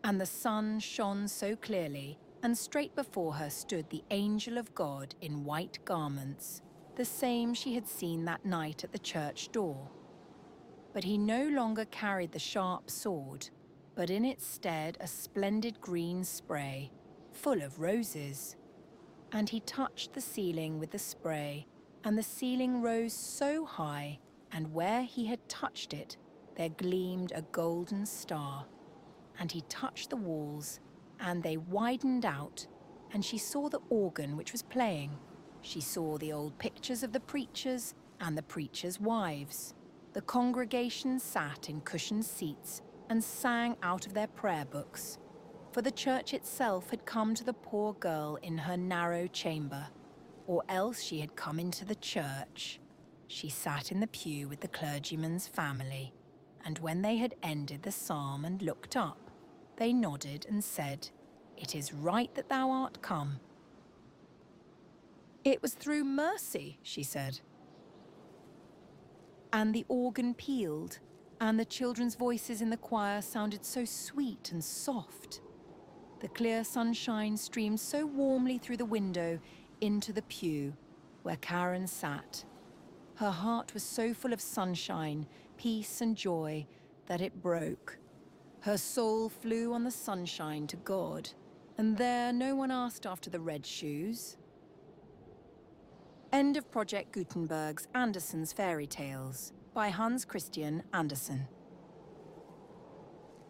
And the sun shone so clearly, and straight before her stood the angel of God in white garments, the same she had seen that night at the church door. But he no longer carried the sharp sword, but in its stead a splendid green spray, full of roses. And he touched the ceiling with the spray, and the ceiling rose so high, and where he had touched it, there gleamed a golden star. And he touched the walls, and they widened out, and she saw the organ which was playing. She saw the old pictures of the preachers and the preachers' wives. The congregation sat in cushioned seats and sang out of their prayer books, for the church itself had come to the poor girl in her narrow chamber. or else she had come into the church. She sat in the pew with the clergyman's family, and when they had ended the psalm and looked up, they nodded and said, "It is right that thou art come." "It was through mercy," she said. And the organ pealed, and the children's voices in the choir sounded so sweet and soft. The clear sunshine streamed so warmly through the window into the pew where Karen sat. Her heart was so full of sunshine, peace and joy that it broke. Her soul flew on the sunshine to God, and there no one asked after the red shoes. End of Project Gutenberg's Andersen's Fairy Tales by Hans Christian Andersen.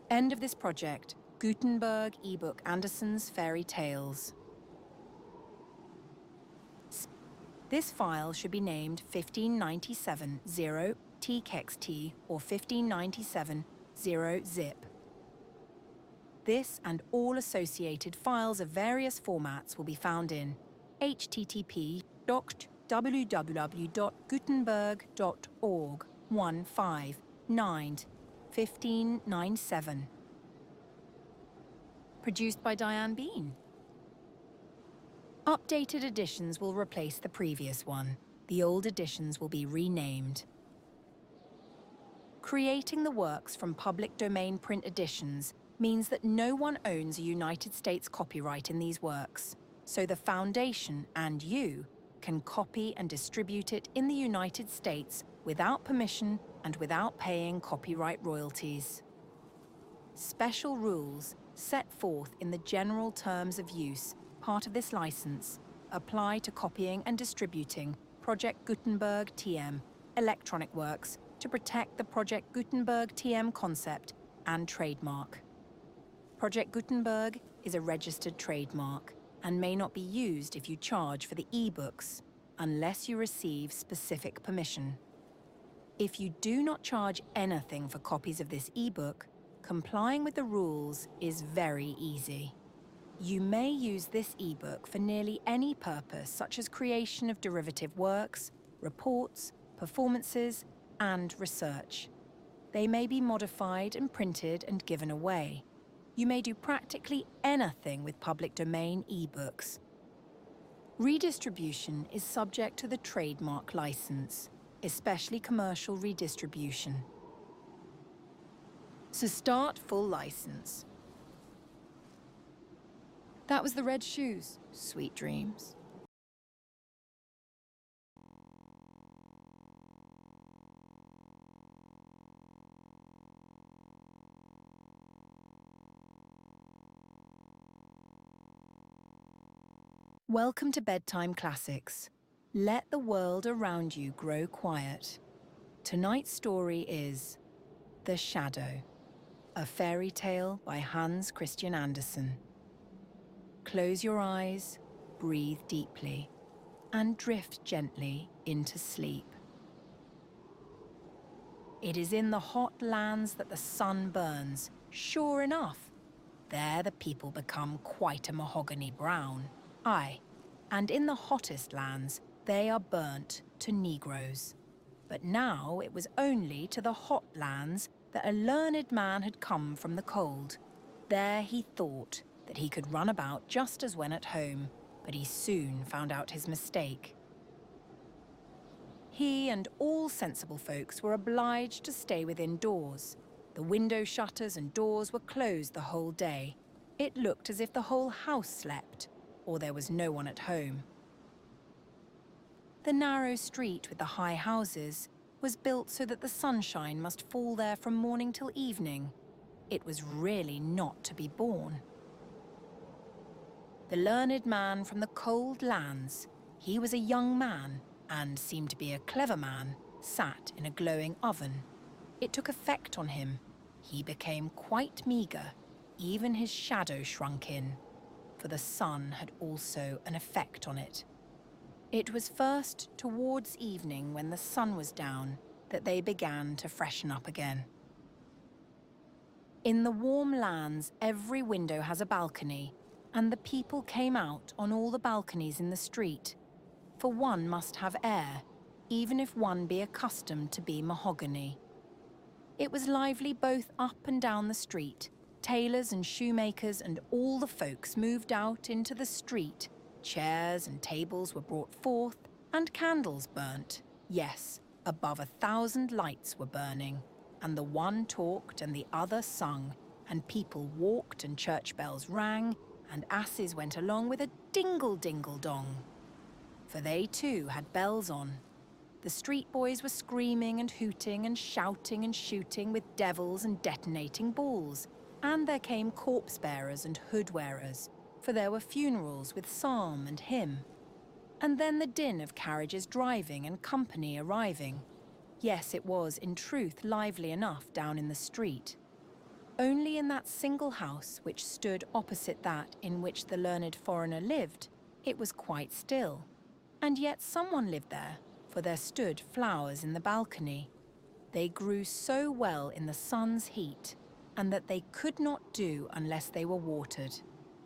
End of this project, Gutenberg ebook Andersen's Fairy Tales. This file should be named 1597-0txt or 1597-0zip. This and all associated files of various formats will be found in http://www.gutenberg.org 159-1597. Produced by Diane Bean. Updated editions will replace the previous one. The old editions will be renamed. Creating the works from public domain print editions means that no one owns a United States copyright in these works, so the Foundation and you can copy and distribute it in the United States without permission and without paying copyright royalties. Special rules set forth in the general terms of use, part of this license, apply to copying and distributing Project Gutenberg TM electronic works to protect the Project Gutenberg TM concept and trademark. Project Gutenberg is a registered trademark and may not be used if you charge for the e-books, unless you receive specific permission. If you do not charge anything for copies of this e-book, complying with the rules is very easy. You may use this e-book for nearly any purpose, such as creation of derivative works, reports, performances, and research. They may be modified and printed and given away. You may do practically anything with public domain e-books. Redistribution is subject to the trademark license, especially commercial redistribution. So start full license. That was the red shoes. Sweet dreams. Welcome to Bedtime Classics. Let the world around you grow quiet. Tonight's story is The Shadow, a fairy tale by Hans Christian Andersen. Close your eyes, breathe deeply, and drift gently into sleep. It is in the hot lands that the sun burns. Sure enough, there the people become quite a mahogany brown. Aye, and in the hottest lands, they are burnt to Negroes. But now it was only to the hot lands that a learned man had come from the cold. There he thought that he could run about just as when at home, but he soon found out his mistake. He and all sensible folks were obliged to stay within doors. The window shutters and doors were closed the whole day. It looked as if the whole house slept, or there was no one at home. The narrow street with the high houses was built so that the sunshine must fall there from morning till evening. It was really not to be borne. The learned man from the cold lands, he was a young man and seemed to be a clever man, sat in a glowing oven. It took effect on him. He became quite meagre. Even his shadow shrunk in, for the sun had also an effect on it. It was first towards evening, when the sun was down, that they began to freshen up again. In the warm lands, every window has a balcony, and the people came out on all the balconies in the street. for one must have air, even if one be accustomed to be mahogany. It was lively both up and down the street. Tailors and shoemakers and all the folks moved out into the street. Chairs and tables were brought forth, and candles burnt. Yes, above 1,000 lights were burning, and the one talked and the other sung, and people walked and church bells rang, and asses went along with a dingle-dingle-dong. For they too had bells on. The street boys were screaming and hooting and shouting and shooting with devils and detonating balls, and there came corpse-bearers and hood-wearers, for there were funerals with psalm and hymn. And then the din of carriages driving and company arriving. Yes, it was, in truth, lively enough down in the street. Only in that single house which stood opposite that in which the learned foreigner lived, it was quite still. And yet someone lived there, for there stood flowers in the balcony. They grew so well in the sun's heat, and that they could not do unless they were watered.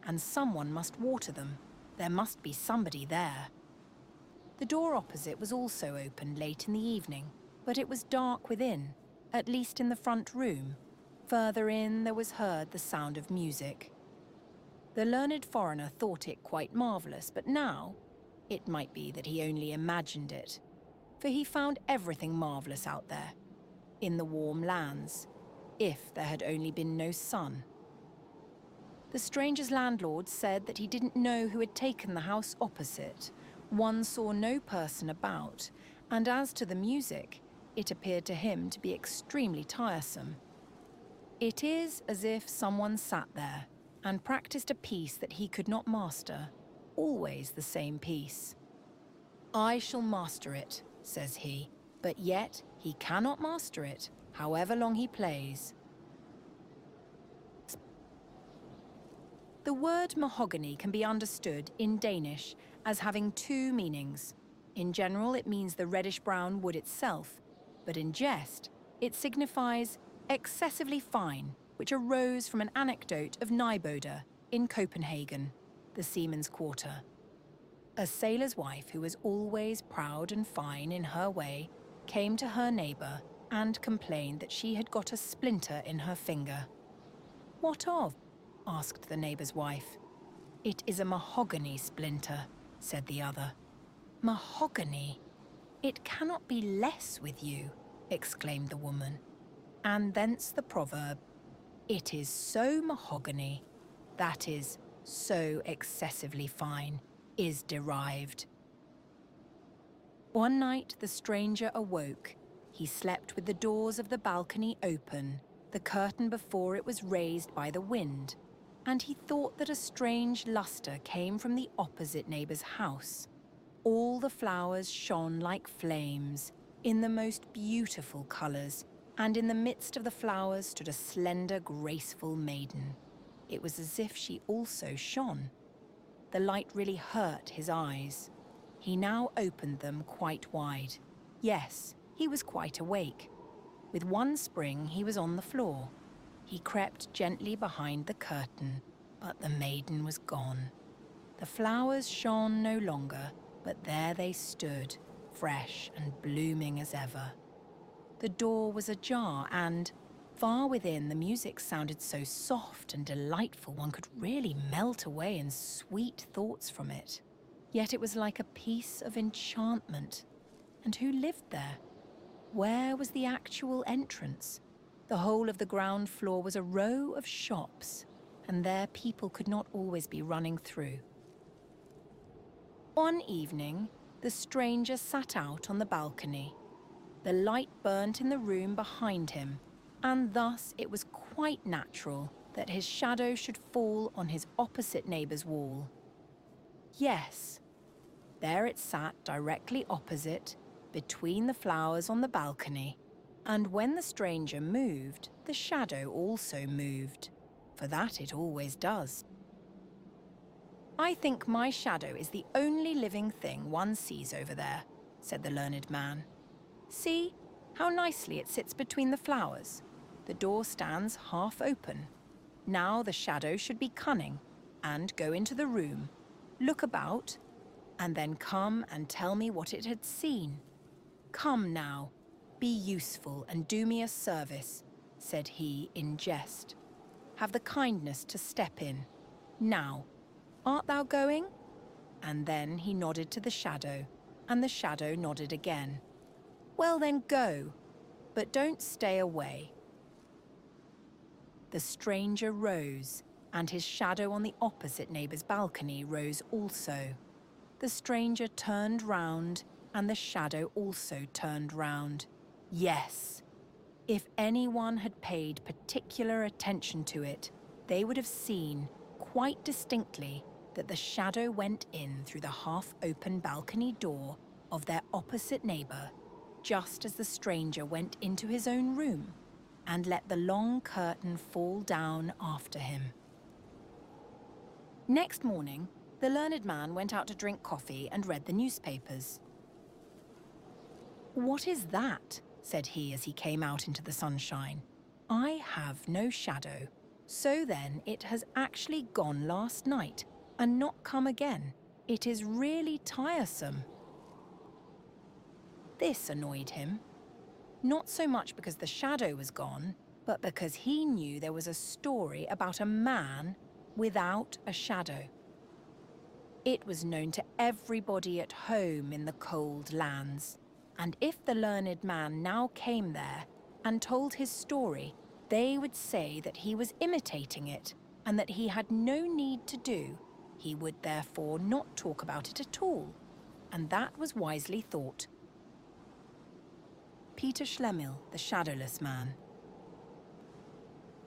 And someone must water them. There must be somebody there. The door opposite was also opened late in the evening, but it was dark within, at least in the front room. Further in there was heard the sound of music. The learned foreigner thought it quite marvellous, but now it might be that he only imagined it, for he found everything marvellous out there, in the warm lands, if there had only been no sun. The stranger's landlord said that he didn't know who had taken the house opposite. One saw no person about, and as to the music, it appeared to him to be extremely tiresome. It is as if someone sat there and practiced a piece that he could not master, always the same piece. I shall master it, says he, but yet he cannot master it, however long he plays. The word mahogany can be understood in Danish as having two meanings. In general, it means the reddish-brown wood itself, but in jest, it signifies excessively fine, which arose from an anecdote of Nyboder in Copenhagen, the seaman's quarter. A sailor's wife who was always proud and fine in her way came to her neighbour and complained that she had got a splinter in her finger. What of? Asked the neighbour's wife. It is a mahogany splinter, said the other. Mahogany? It cannot be less with you, exclaimed the woman. And thence the proverb, it is so mahogany, that is, so excessively fine, is derived. One night the stranger awoke. He slept with the doors of the balcony open, the curtain before it was raised by the wind, and he thought that a strange lustre came from the opposite neighbour's house. All the flowers shone like flames, in the most beautiful colours, and in the midst of the flowers stood a slender, graceful maiden. It was as if she also shone. The light really hurt his eyes. He now opened them quite wide. Yes, he was quite awake. With one spring, he was on the floor. He crept gently behind the curtain, but the maiden was gone. The flowers shone no longer, but there they stood, fresh and blooming as ever. The door was ajar, and far within the music sounded so soft and delightful one could really melt away in sweet thoughts from it. Yet it was like a piece of enchantment. And who lived there? Where was the actual entrance? The whole of the ground floor was a row of shops, and there people could not always be running through. One evening, the stranger sat out on the balcony. The light burnt in the room behind him, and thus it was quite natural that his shadow should fall on his opposite neighbour's wall. Yes, there it sat directly opposite, between the flowers on the balcony, and when the stranger moved, the shadow also moved, for that it always does. I think my shadow is the only living thing one sees over there, said the learned man. See how nicely it sits between the flowers. The door stands half open. Now the shadow should be cunning and go into the room, look about, and then come and tell me what it had seen. Come now, be useful and do me a service, said he in jest. Have the kindness to step in. Now, art thou going? And then he nodded to the shadow, and the shadow nodded again. Well then go, but don't stay away. The stranger rose, and his shadow on the opposite neighbour's balcony rose also. The stranger turned round, and the shadow also turned round. Yes, if anyone had paid particular attention to it, they would have seen, quite distinctly, that the shadow went in through the half-open balcony door of their opposite neighbour, just as the stranger went into his own room, and let the long curtain fall down after him. Next morning, the learned man went out to drink coffee and read the newspapers. "What is that?" said he as he came out into the sunshine. "I have no shadow. So then it has actually gone last night and not come again. It is really tiresome." This annoyed him. Not so much because the shadow was gone, but because he knew there was a story about a man without a shadow. It was known to everybody at home in the cold lands, and if the learned man now came there and told his story, they would say that he was imitating it and that he had no need to do. He would therefore not talk about it at all, and that was wisely thought. Peter Schlemihl, the shadowless man.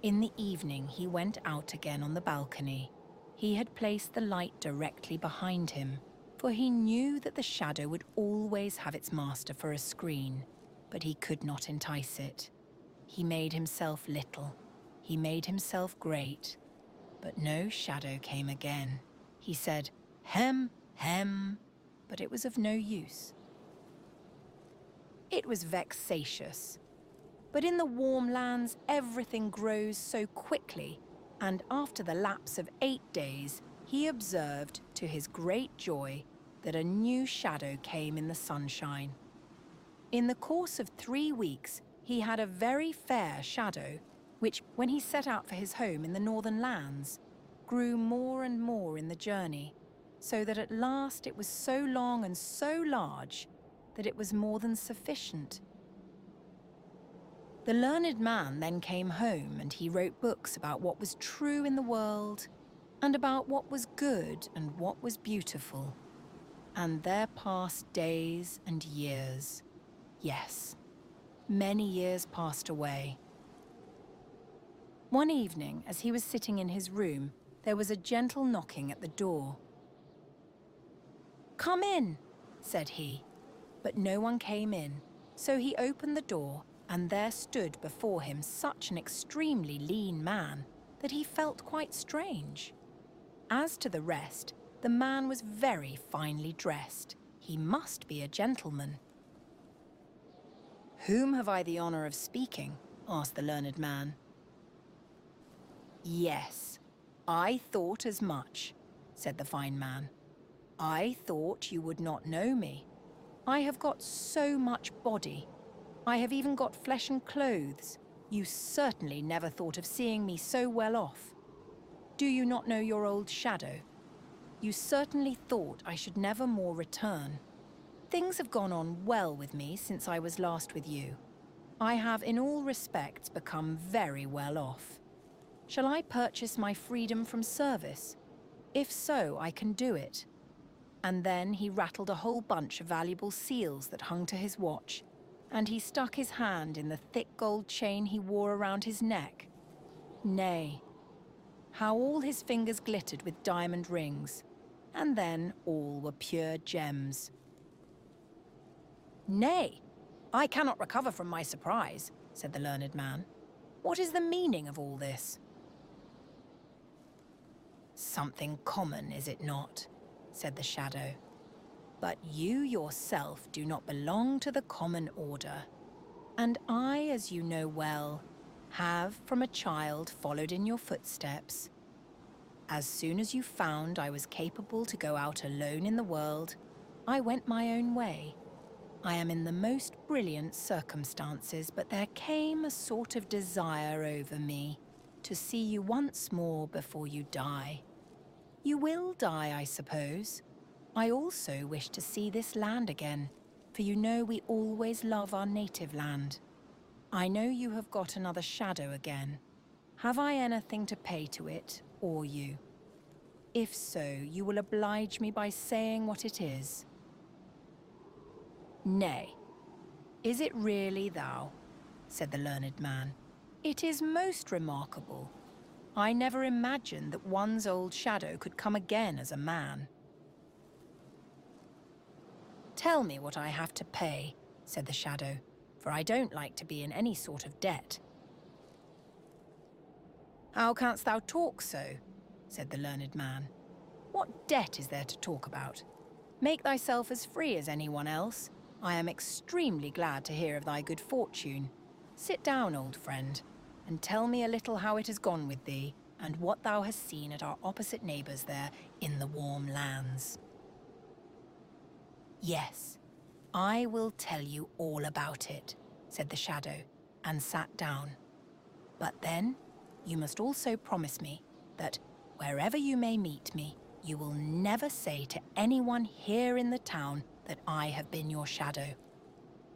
In the evening he went out again on the balcony. He had placed the light directly behind him, for he knew that the shadow would always have its master for a screen, but he could not entice it. He made himself little, he made himself great, but no shadow came again. He said, "Hem, hem," but it was of no use. It was vexatious. But in the warm lands, everything grows so quickly, and after the lapse of 8 days, he observed, to his great joy, that a new shadow came in the sunshine. In the course of 3 weeks, he had a very fair shadow, which, when he set out for his home in the northern lands, grew more and more in the journey, so that at last it was so long and so large that it was more than sufficient. The learned man then came home, and he wrote books about what was true in the world, and about what was good and what was beautiful. And there passed days and years. Yes, many years passed away. One evening, as he was sitting in his room, there was a gentle knocking at the door. "Come in," said he, but no one came in, so he opened the door, and there stood before him such an extremely lean man that he felt quite strange. As to the rest, the man was very finely dressed. He must be a gentleman. "Whom have I the honour of speaking?" asked the learned man. "Yes, I thought as much," said the fine man. "I thought you would not know me. I have got so much body. I have even got flesh and clothes. You certainly never thought of seeing me so well off. Do you not know your old shadow? You certainly thought I should never more return. Things have gone on well with me since I was last with you. I have in all respects become very well off. Shall I purchase my freedom from service? If so, I can do it." And then he rattled a whole bunch of valuable seals that hung to his watch, and he stuck his hand in the thick gold chain he wore around his neck. Nay, how all his fingers glittered with diamond rings, and then all were pure gems. "Nay, I cannot recover from my surprise," said the learned man. "What is the meaning of all this?" "Something common, is it not?" said the shadow. "But you yourself do not belong to the common order. And I, as you know well, have from a child followed in your footsteps. As soon as you found I was capable to go out alone in the world, I went my own way. I am in the most brilliant circumstances, but there came a sort of desire over me to see you once more before you die. You will die, I suppose. I also wish to see this land again, for you know we always love our native land. I know you have got another shadow again. Have I anything to pay to it, or you? If so, you will oblige me by saying what it is. Nay, is it really thou? Said the learned man. It is most remarkable. I never imagined that one's old shadow could come again as a man. Tell me what I have to pay, said the shadow, for I don't like to be in any sort of debt. How canst thou talk so? Said the learned man. What debt is there to talk about? Make thyself as free as anyone else. I am extremely glad to hear of thy good fortune. Sit down, old friend, and tell me a little how it has gone with thee, and what thou hast seen at our opposite neighbours there in the warm lands. Yes, I will tell you all about it, said the shadow, and sat down. But then, you must also promise me that, wherever you may meet me, you will never say to anyone here in the town that I have been your shadow.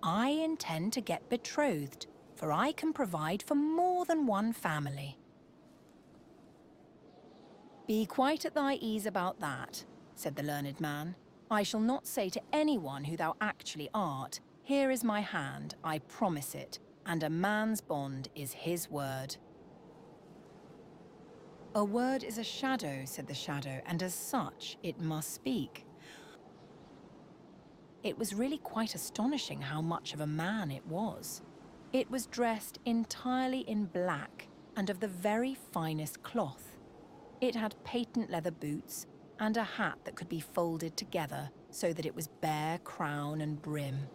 I intend to get betrothed, for I can provide for more than one family. Be quite at thy ease about that, said the learned man. I shall not say to anyone who thou actually art, here is my hand, I promise it, and a man's bond is his word. A word is a shadow, said the shadow, and as such it must speak. It was really quite astonishing how much of a man it was. It was dressed entirely in black and of the very finest cloth. It had patent leather boots and a hat that could be folded together so that it was bare crown and brim.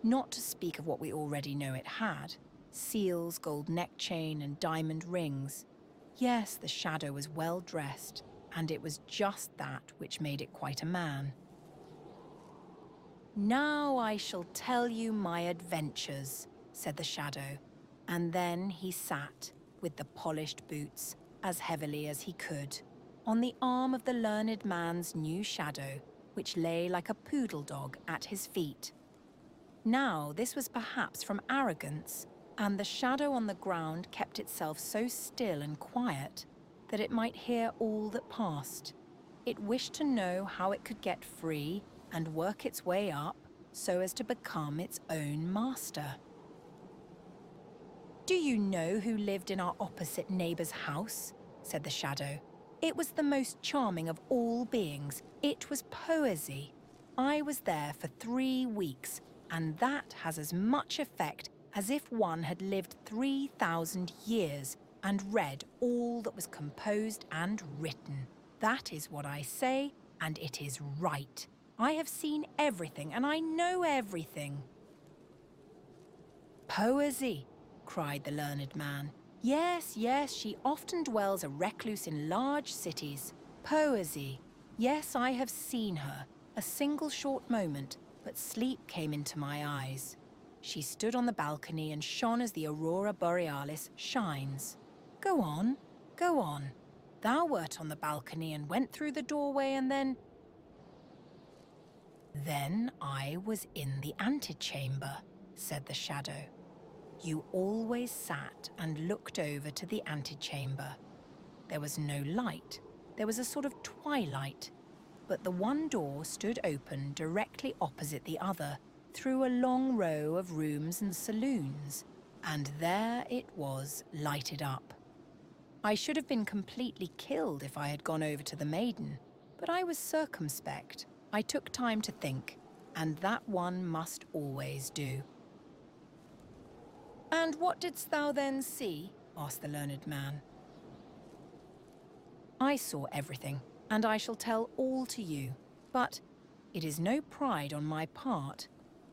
Not to speak of what we already know it had, seals, gold neck chain and diamond rings. Yes, the shadow was well dressed, and it was just that which made it quite a man. Now I shall tell you my adventures, said the shadow, and then he sat, with the polished boots, as heavily as he could, on the arm of the learned man's new shadow, which lay like a poodle dog at his feet. Now this was perhaps from arrogance, and the shadow on the ground kept itself so still and quiet that it might hear all that passed. It wished to know how it could get free and work its way up so as to become its own master. Do you know who lived in our opposite neighbour's house? Said the shadow. It was the most charming of all beings. It was poesy. I was there for 3 weeks, and that has as much effect as if one had lived 3,000 years and read all that was composed and written. That is what I say, and it is right. I have seen everything, and I know everything. Poesy, cried the learned man. Yes, yes, she often dwells a recluse in large cities. Poesy. Yes, I have seen her, a single short moment, but sleep came into my eyes. She stood on the balcony and shone as the aurora borealis shines. Go on, go on. Thou wert on the balcony and went through the doorway and then... Then I was in the antechamber, said the shadow. You always sat and looked over to the antechamber. There was no light. There was a sort of twilight, but the one door stood open directly opposite the other, through a long row of rooms and saloons, and there it was, lighted up. I should have been completely killed if I had gone over to the maiden, but I was circumspect. I took time to think, and that one must always do. And what didst thou then see? Asked the learned man. I saw everything, and I shall tell all to you, but it is no pride on my part,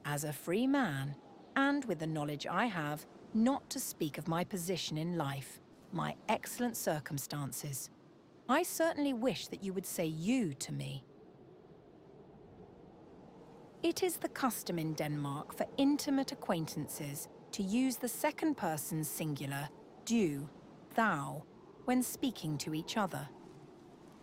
as a free man, and with the knowledge I have, not to speak of my position in life, my excellent circumstances. I certainly wish that you would say you to me. It is the custom in Denmark for intimate acquaintances to use the second person singular, du, thou, when speaking to each other.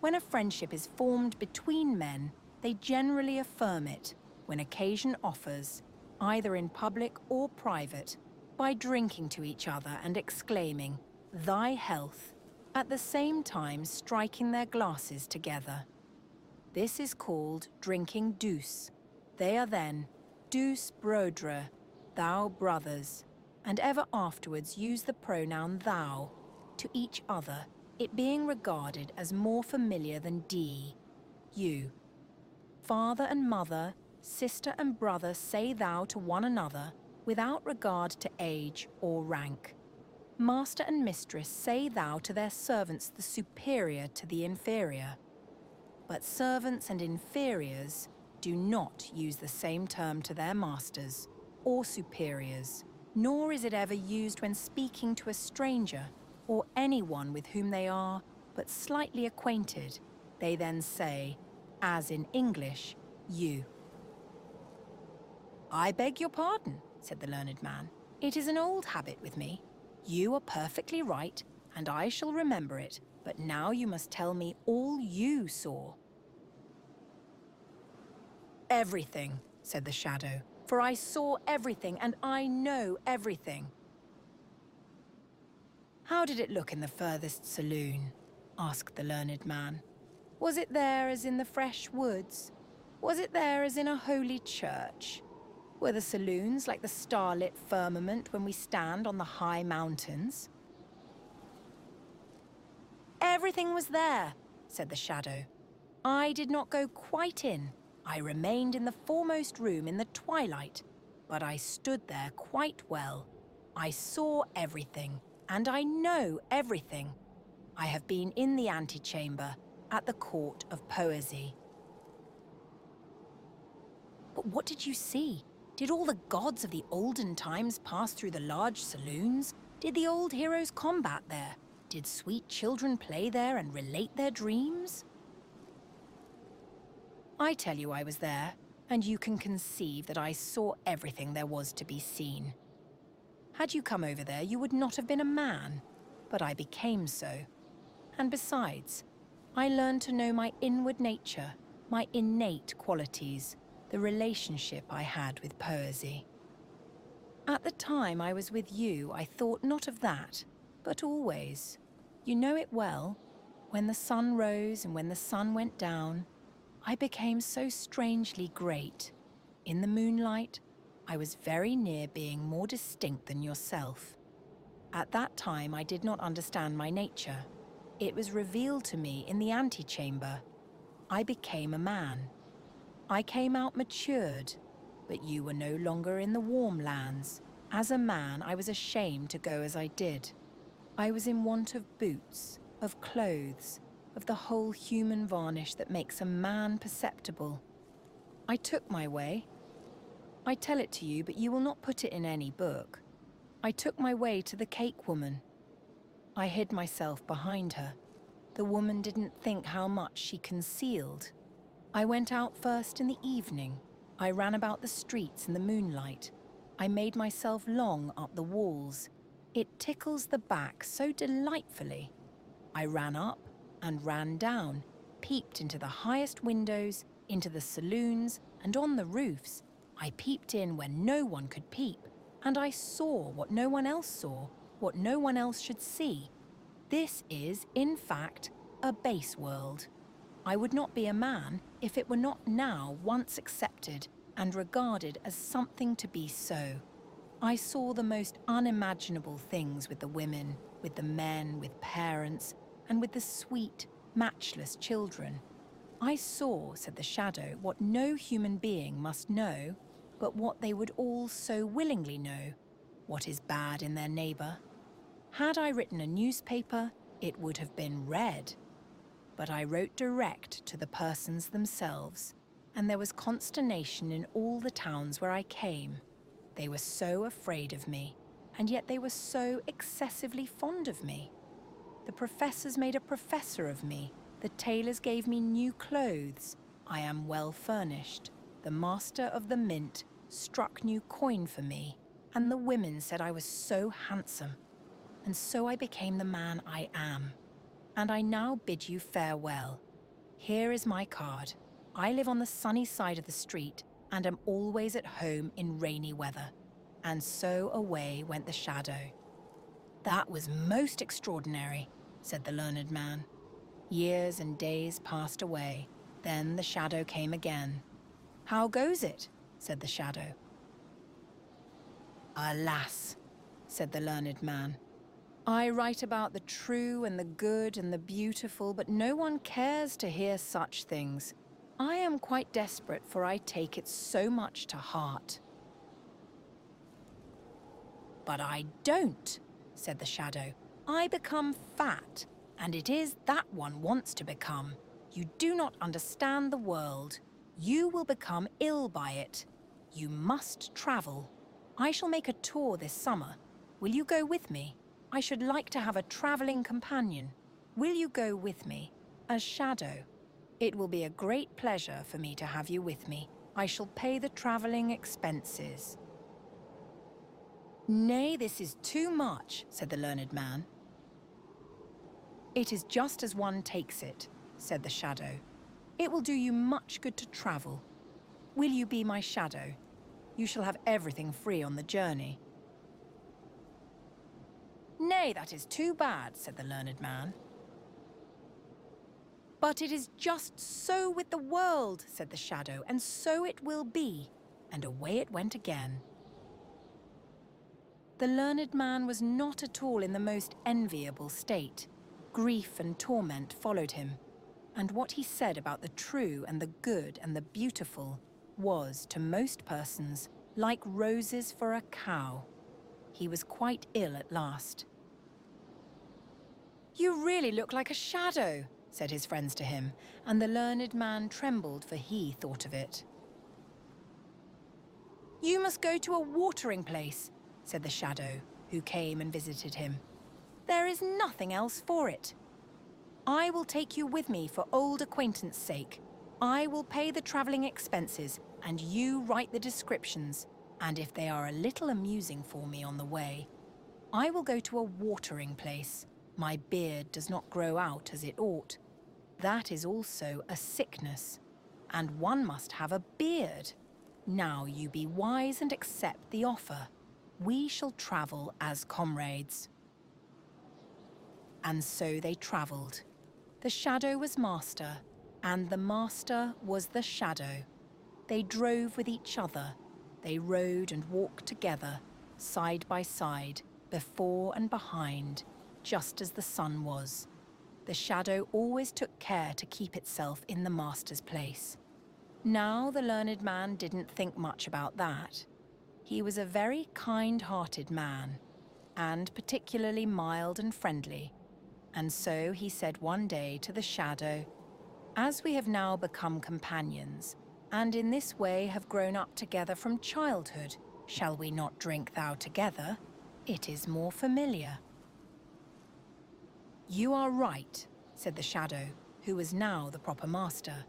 When a friendship is formed between men, they generally affirm it, when occasion offers, either in public or private, by drinking to each other and exclaiming, "Thy health," at the same time striking their glasses together. This is called drinking dus. They are then, "Dus brødre," thou brothers, and ever afterwards use the pronoun thou to each other, it being regarded as more familiar than de, you. Father and mother, sister and brother say thou to one another without regard to age or rank. Master and mistress say thou to their servants, the superior to the inferior. But servants and inferiors do not use the same term to their masters or superiors, nor is it ever used when speaking to a stranger or anyone with whom they are but slightly acquainted. They then say, as in English, you. "I beg your pardon," said the learned man. "It is an old habit with me. You are perfectly right, and I shall remember it, but now you must tell me all you saw." "Everything," said the shadow, "for I saw everything, and I know everything." "How did it look in the furthest saloon?" asked the learned man. "Was it there as in the fresh woods? Was it there as in a holy church? Were the saloons like the starlit firmament when we stand on the high mountains?" "Everything was there," said the shadow. "I did not go quite in. I remained in the foremost room in the twilight, but I stood there quite well. I saw everything, and I know everything. I have been in the antechamber at the court of poesy." "But what did you see? Did all the gods of the olden times pass through the large saloons? Did the old heroes combat there? Did sweet children play there and relate their dreams?" "I tell you I was there, and you can conceive that I saw everything there was to be seen. Had you come over there, you would not have been a man, but I became so. And besides, I learned to know my inward nature, my innate qualities, the relationship I had with poesy. At the time I was with you, I thought not of that, but always, you know it well, when the sun rose and when the sun went down, I became so strangely great. In the moonlight, I was very near being more distinct than yourself. At that time I did not understand my nature. It was revealed to me in the antechamber. I became a man. I came out matured, but you were no longer in the warm lands. As a man, I was ashamed to go as I did. I was in want of boots, of clothes, of the whole human varnish that makes a man perceptible. I took my way. I tell it to you, but you will not put it in any book. I took my way to the cake woman. I hid myself behind her. The woman didn't think how much she concealed. I went out first in the evening. I ran about the streets in the moonlight. I made myself long up the walls. It tickles the back so delightfully. I ran up and ran down, peeped into the highest windows, into the saloons, and on the roofs. I peeped in where no one could peep, and I saw what no one else saw, what no one else should see. This is, in fact, a base world. I would not be a man if it were not now once accepted and regarded as something to be so. I saw the most unimaginable things with the women, with the men, with parents, and with the sweet, matchless children. I saw, said the shadow, what no human being must know, but what they would all so willingly know, what is bad in their neighbour. Had I written a newspaper, it would have been read. But I wrote direct to the persons themselves, and there was consternation in all the towns where I came. They were so afraid of me, and yet they were so excessively fond of me. The professors made a professor of me. The tailors gave me new clothes. I am well furnished. The master of the mint struck new coin for me, and the women said I was so handsome. And so I became the man I am. And I now bid you farewell. Here is my card. I live on the sunny side of the street and am always at home in rainy weather. And so away went the shadow. That was most extraordinary, said the learned man. Years and days passed away. Then the shadow came again. How goes it? Said the shadow. Alas, said the learned man. I write about the true and the good and the beautiful, but no one cares to hear such things. I am quite desperate, for I take it so much to heart. But I don't, said the shadow. I become fat, and it is that one wants to become. You do not understand the world. You will become ill by it. You must travel. I shall make a tour this summer. Will you go with me? I should like to have a travelling companion. Will you go with me? A shadow. It will be a great pleasure for me to have you with me. I shall pay the travelling expenses. Nay, this is too much, said the learned man. It is just as one takes it, said the shadow. It will do you much good to travel. Will you be my shadow? You shall have everything free on the journey. Nay, that is too bad, said the learned man. But it is just so with the world, said the shadow, and so it will be. And away it went again. The learned man was not at all in the most enviable state. Grief and torment followed him, and what he said about the true and the good and the beautiful was, to most persons, like roses for a cow. He was quite ill at last. You really look like a shadow, said his friends to him, and the learned man trembled, for he thought of it. You must go to a watering place, said the shadow, who came and visited him. There is nothing else for it. I will take you with me for old acquaintance' sake. I will pay the travelling expenses, and you write the descriptions, and if they are a little amusing for me on the way, I will go to a watering place. My beard does not grow out as it ought. That is also a sickness, and one must have a beard. Now you be wise and accept the offer. We shall travel as comrades. And so they travelled. The shadow was master, and the master was the shadow. They drove with each other. They rode and walked together, side by side, before and behind, just as the sun was. The shadow always took care to keep itself in the master's place. Now the learned man didn't think much about that. He was a very kind-hearted man, and particularly mild and friendly. And so he said one day to the shadow, "As we have now become companions, and in this way have grown up together from childhood, shall we not drink thou together? It is more familiar." "You are right," said the shadow, who was now the proper master.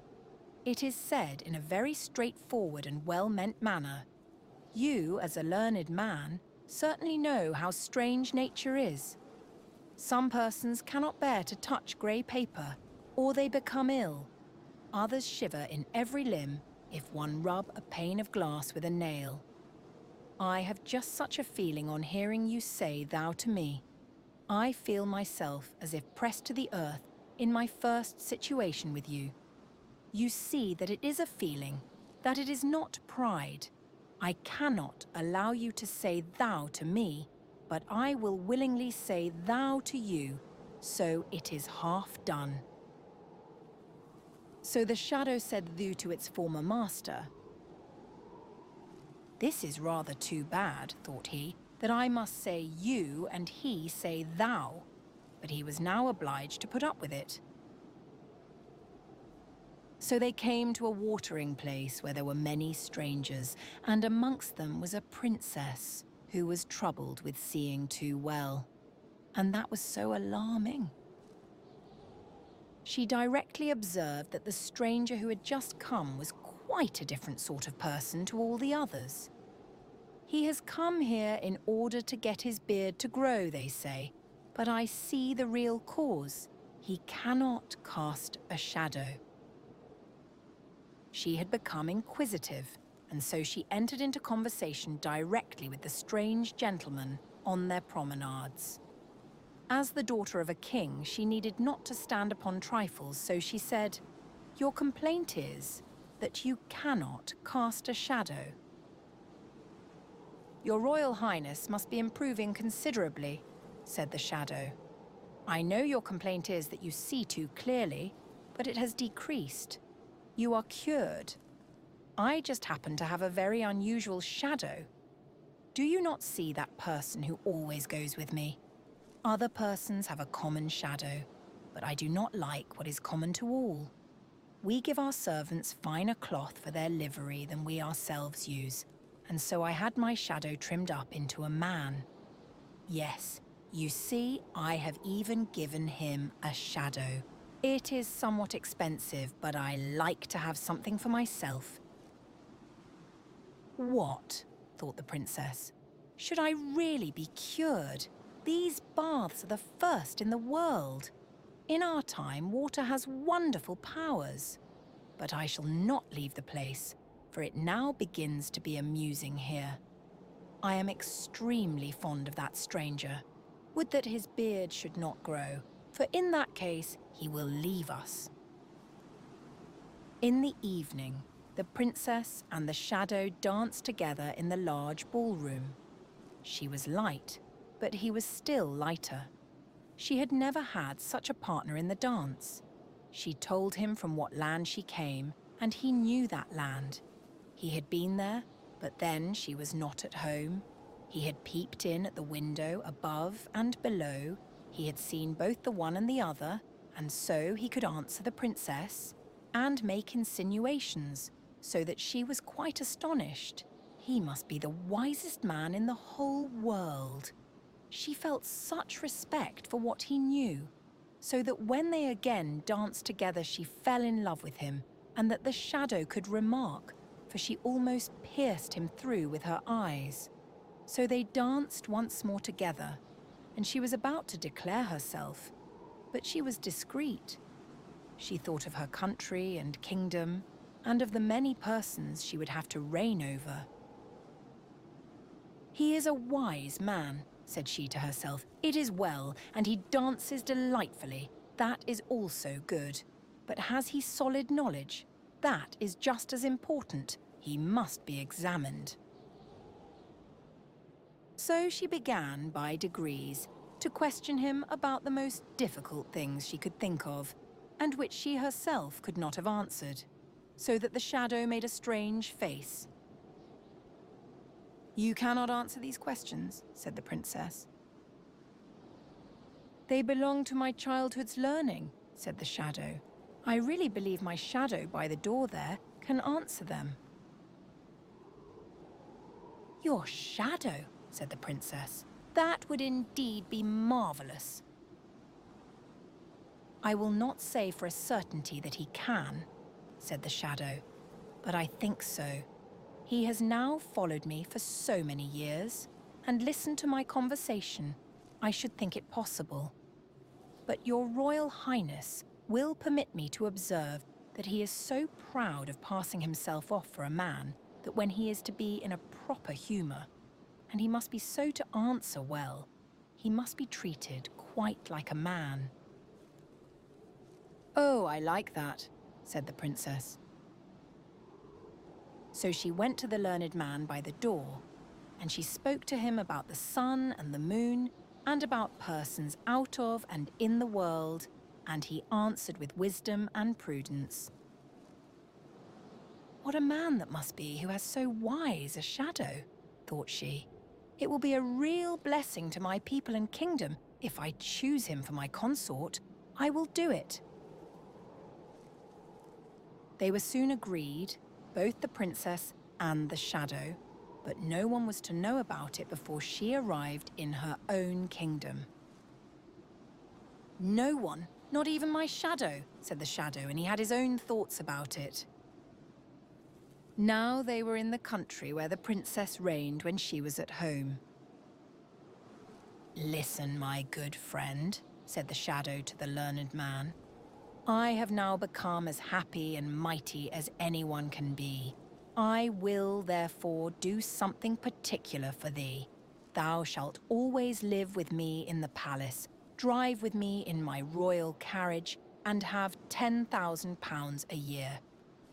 "It is said in a very straightforward and well-meant manner. You, as a learned man, certainly know how strange nature is. Some persons cannot bear to touch grey paper, or they become ill. Others shiver in every limb if one rub a pane of glass with a nail. I have just such a feeling on hearing you say thou to me. I feel myself as if pressed to the earth in my first situation with you. You see that it is a feeling, that it is not pride. I cannot allow you to say thou to me, but I will willingly say thou to you, so it is half done." So the shadow said thou to its former master. "This is rather too bad," thought he, "that I must say you and he say thou," but he was now obliged to put up with it. So they came to a watering place where there were many strangers, and amongst them was a princess who was troubled with seeing too well. And that was so alarming, She directly observed that the stranger who had just come was quite a different sort of person to all the others. He has come here in order to get his beard to grow, they say, but I see the real cause. He cannot cast a shadow. She had become inquisitive, and so she entered into conversation directly with the strange gentleman on their promenades. As the daughter of a king, she needed not to stand upon trifles, so she said, "Your complaint is that you cannot cast a shadow." "Your Royal Highness must be improving considerably," said the shadow. "I know your complaint is that you see too clearly, but it has decreased. You are cured. I just happen to have a very unusual shadow. Do you not see that person who always goes with me? Other persons have a common shadow, but I do not like what is common to all. We give our servants finer cloth for their livery than we ourselves use, and so I had my shadow trimmed up into a man. Yes, you see, I have even given him a shadow. It is somewhat expensive, but I like to have something for myself." "What?" thought the princess. "Should I really be cured? These baths are the first in the world. In our time, water has wonderful powers. But I shall not leave the place, for it now begins to be amusing here. I am extremely fond of that stranger. Would that his beard should not grow, for in that case he will leave us." In the evening, the princess and the shadow danced together in the large ballroom. She was light, but he was still lighter. She had never had such a partner in the dance. She told him from what land she came, and he knew that land. He had been there, but then she was not at home. He had peeped in at the window above and below. He had seen both the one and the other, and so he could answer the princess and make insinuations, so that she was quite astonished. He must be the wisest man in the whole world. She felt such respect for what he knew, so that when they again danced together she fell in love with him, and that the shadow could remark, for she almost pierced him through with her eyes. So they danced once more together, and she was about to declare herself, but she was discreet. She thought of her country and kingdom, and of the many persons she would have to reign over. "He is a wise man," said she to herself. "It is well, and he dances delightfully. That is also good. But has he solid knowledge? That is just as important. He must be examined." So she began, by degrees, to question him about the most difficult things she could think of, and which she herself could not have answered, so that the shadow made a strange face. "You cannot answer these questions," said the princess. "They belong to my childhood's learning," said the shadow. "I really believe my shadow by the door there can answer them." "Your shadow," said the princess. "That would indeed be marvelous." "I will not say for a certainty that he can," said the shadow, "but I think so. He has now followed me for so many years, and listened to my conversation. I should think it possible. But your Royal Highness will permit me to observe that he is so proud of passing himself off for a man that when he is to be in a proper humour, and he must be so to answer well, he must be treated quite like a man." "Oh, I like that," said the princess. So she went to the learned man by the door, and she spoke to him about the sun and the moon, and about persons out of and in the world, and he answered with wisdom and prudence. "What a man that must be who has so wise a shadow," thought she. "It will be a real blessing to my people and kingdom if I choose him for my consort. I will do it." They were soon agreed, both the princess and the shadow, but no one was to know about it before she arrived in her own kingdom. No one, not even my shadow, said the shadow, and he had his own thoughts about it. Now they were in the country where the princess reigned when she was at home. Listen, my good friend, said the shadow to the learned man. I have now become as happy and mighty as anyone can be. I will, therefore, do something particular for thee. Thou shalt always live with me in the palace, drive with me in my royal carriage, and have £10,000 a year.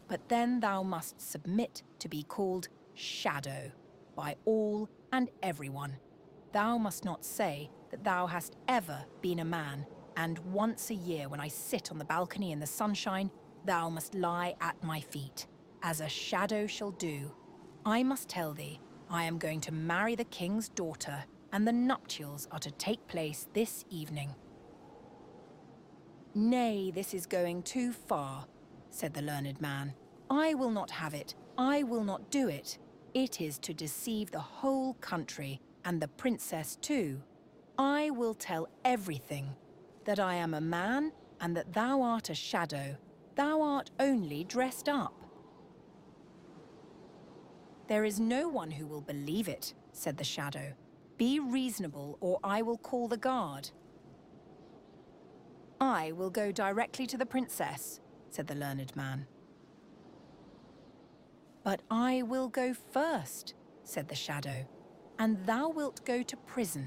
But then thou must submit to be called Shadow by all and everyone. Thou must not say that thou hast ever been a man, and once a year when I sit on the balcony in the sunshine, thou must lie at my feet, as a shadow shall do. I must tell thee, I am going to marry the king's daughter, and the nuptials are to take place this evening. Nay, this is going too far, said the learned man. I will not have it. I will not do it. It is to deceive the whole country, and the princess too. I will tell everything, that I am a man, and that thou art a shadow. Thou art only dressed up. There is no one who will believe it, said the shadow. Be reasonable, or I will call the guard. I will go directly to the princess, said the learned man. But I will go first, said the shadow, and thou wilt go to prison.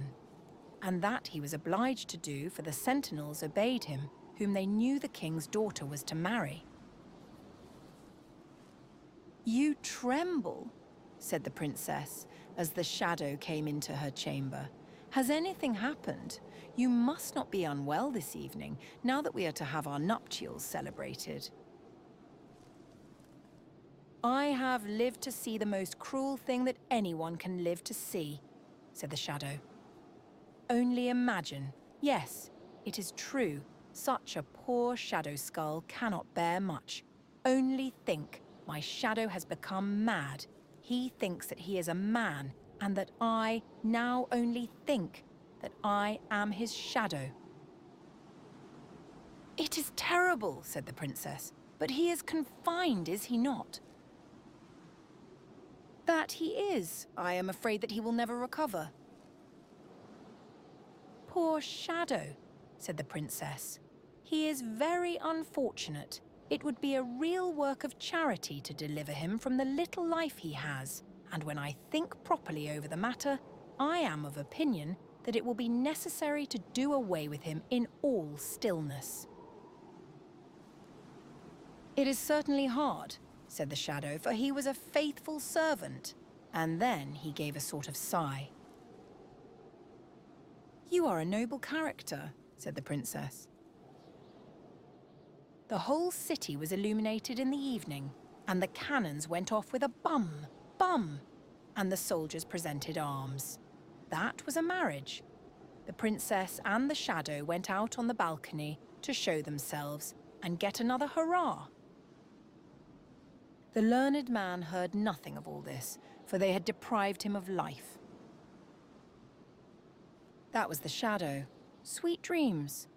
And that he was obliged to do, for the sentinels obeyed him, whom they knew the king's daughter was to marry. You tremble, said the princess, as the shadow came into her chamber. Has anything happened? You must not be unwell this evening, now that we are to have our nuptials celebrated. I have lived to see the most cruel thing that anyone can live to see, said the shadow. Only imagine. Yes, it is true. Such a poor shadow skull cannot bear much. Only think, my shadow has become mad. He thinks that he is a man, and that I now only think that I am his shadow. It is terrible, said the princess, but he is confined, is he not? That he is. I am afraid that he will never recover. Poor shadow, said the princess. He is very unfortunate. It would be a real work of charity to deliver him from the little life he has, and when I think properly over the matter, I am of opinion that it will be necessary to do away with him in all stillness. It is certainly hard, said the shadow, for he was a faithful servant. And then he gave a sort of sigh. You are a noble character, said the princess. The whole city was illuminated in the evening, and the cannons went off with a bum, bum, and the soldiers presented arms. That was a marriage. The princess and the shadow went out on the balcony to show themselves and get another hurrah. The learned man heard nothing of all this, for they had deprived him of life. That was the shadow. Sweet dreams.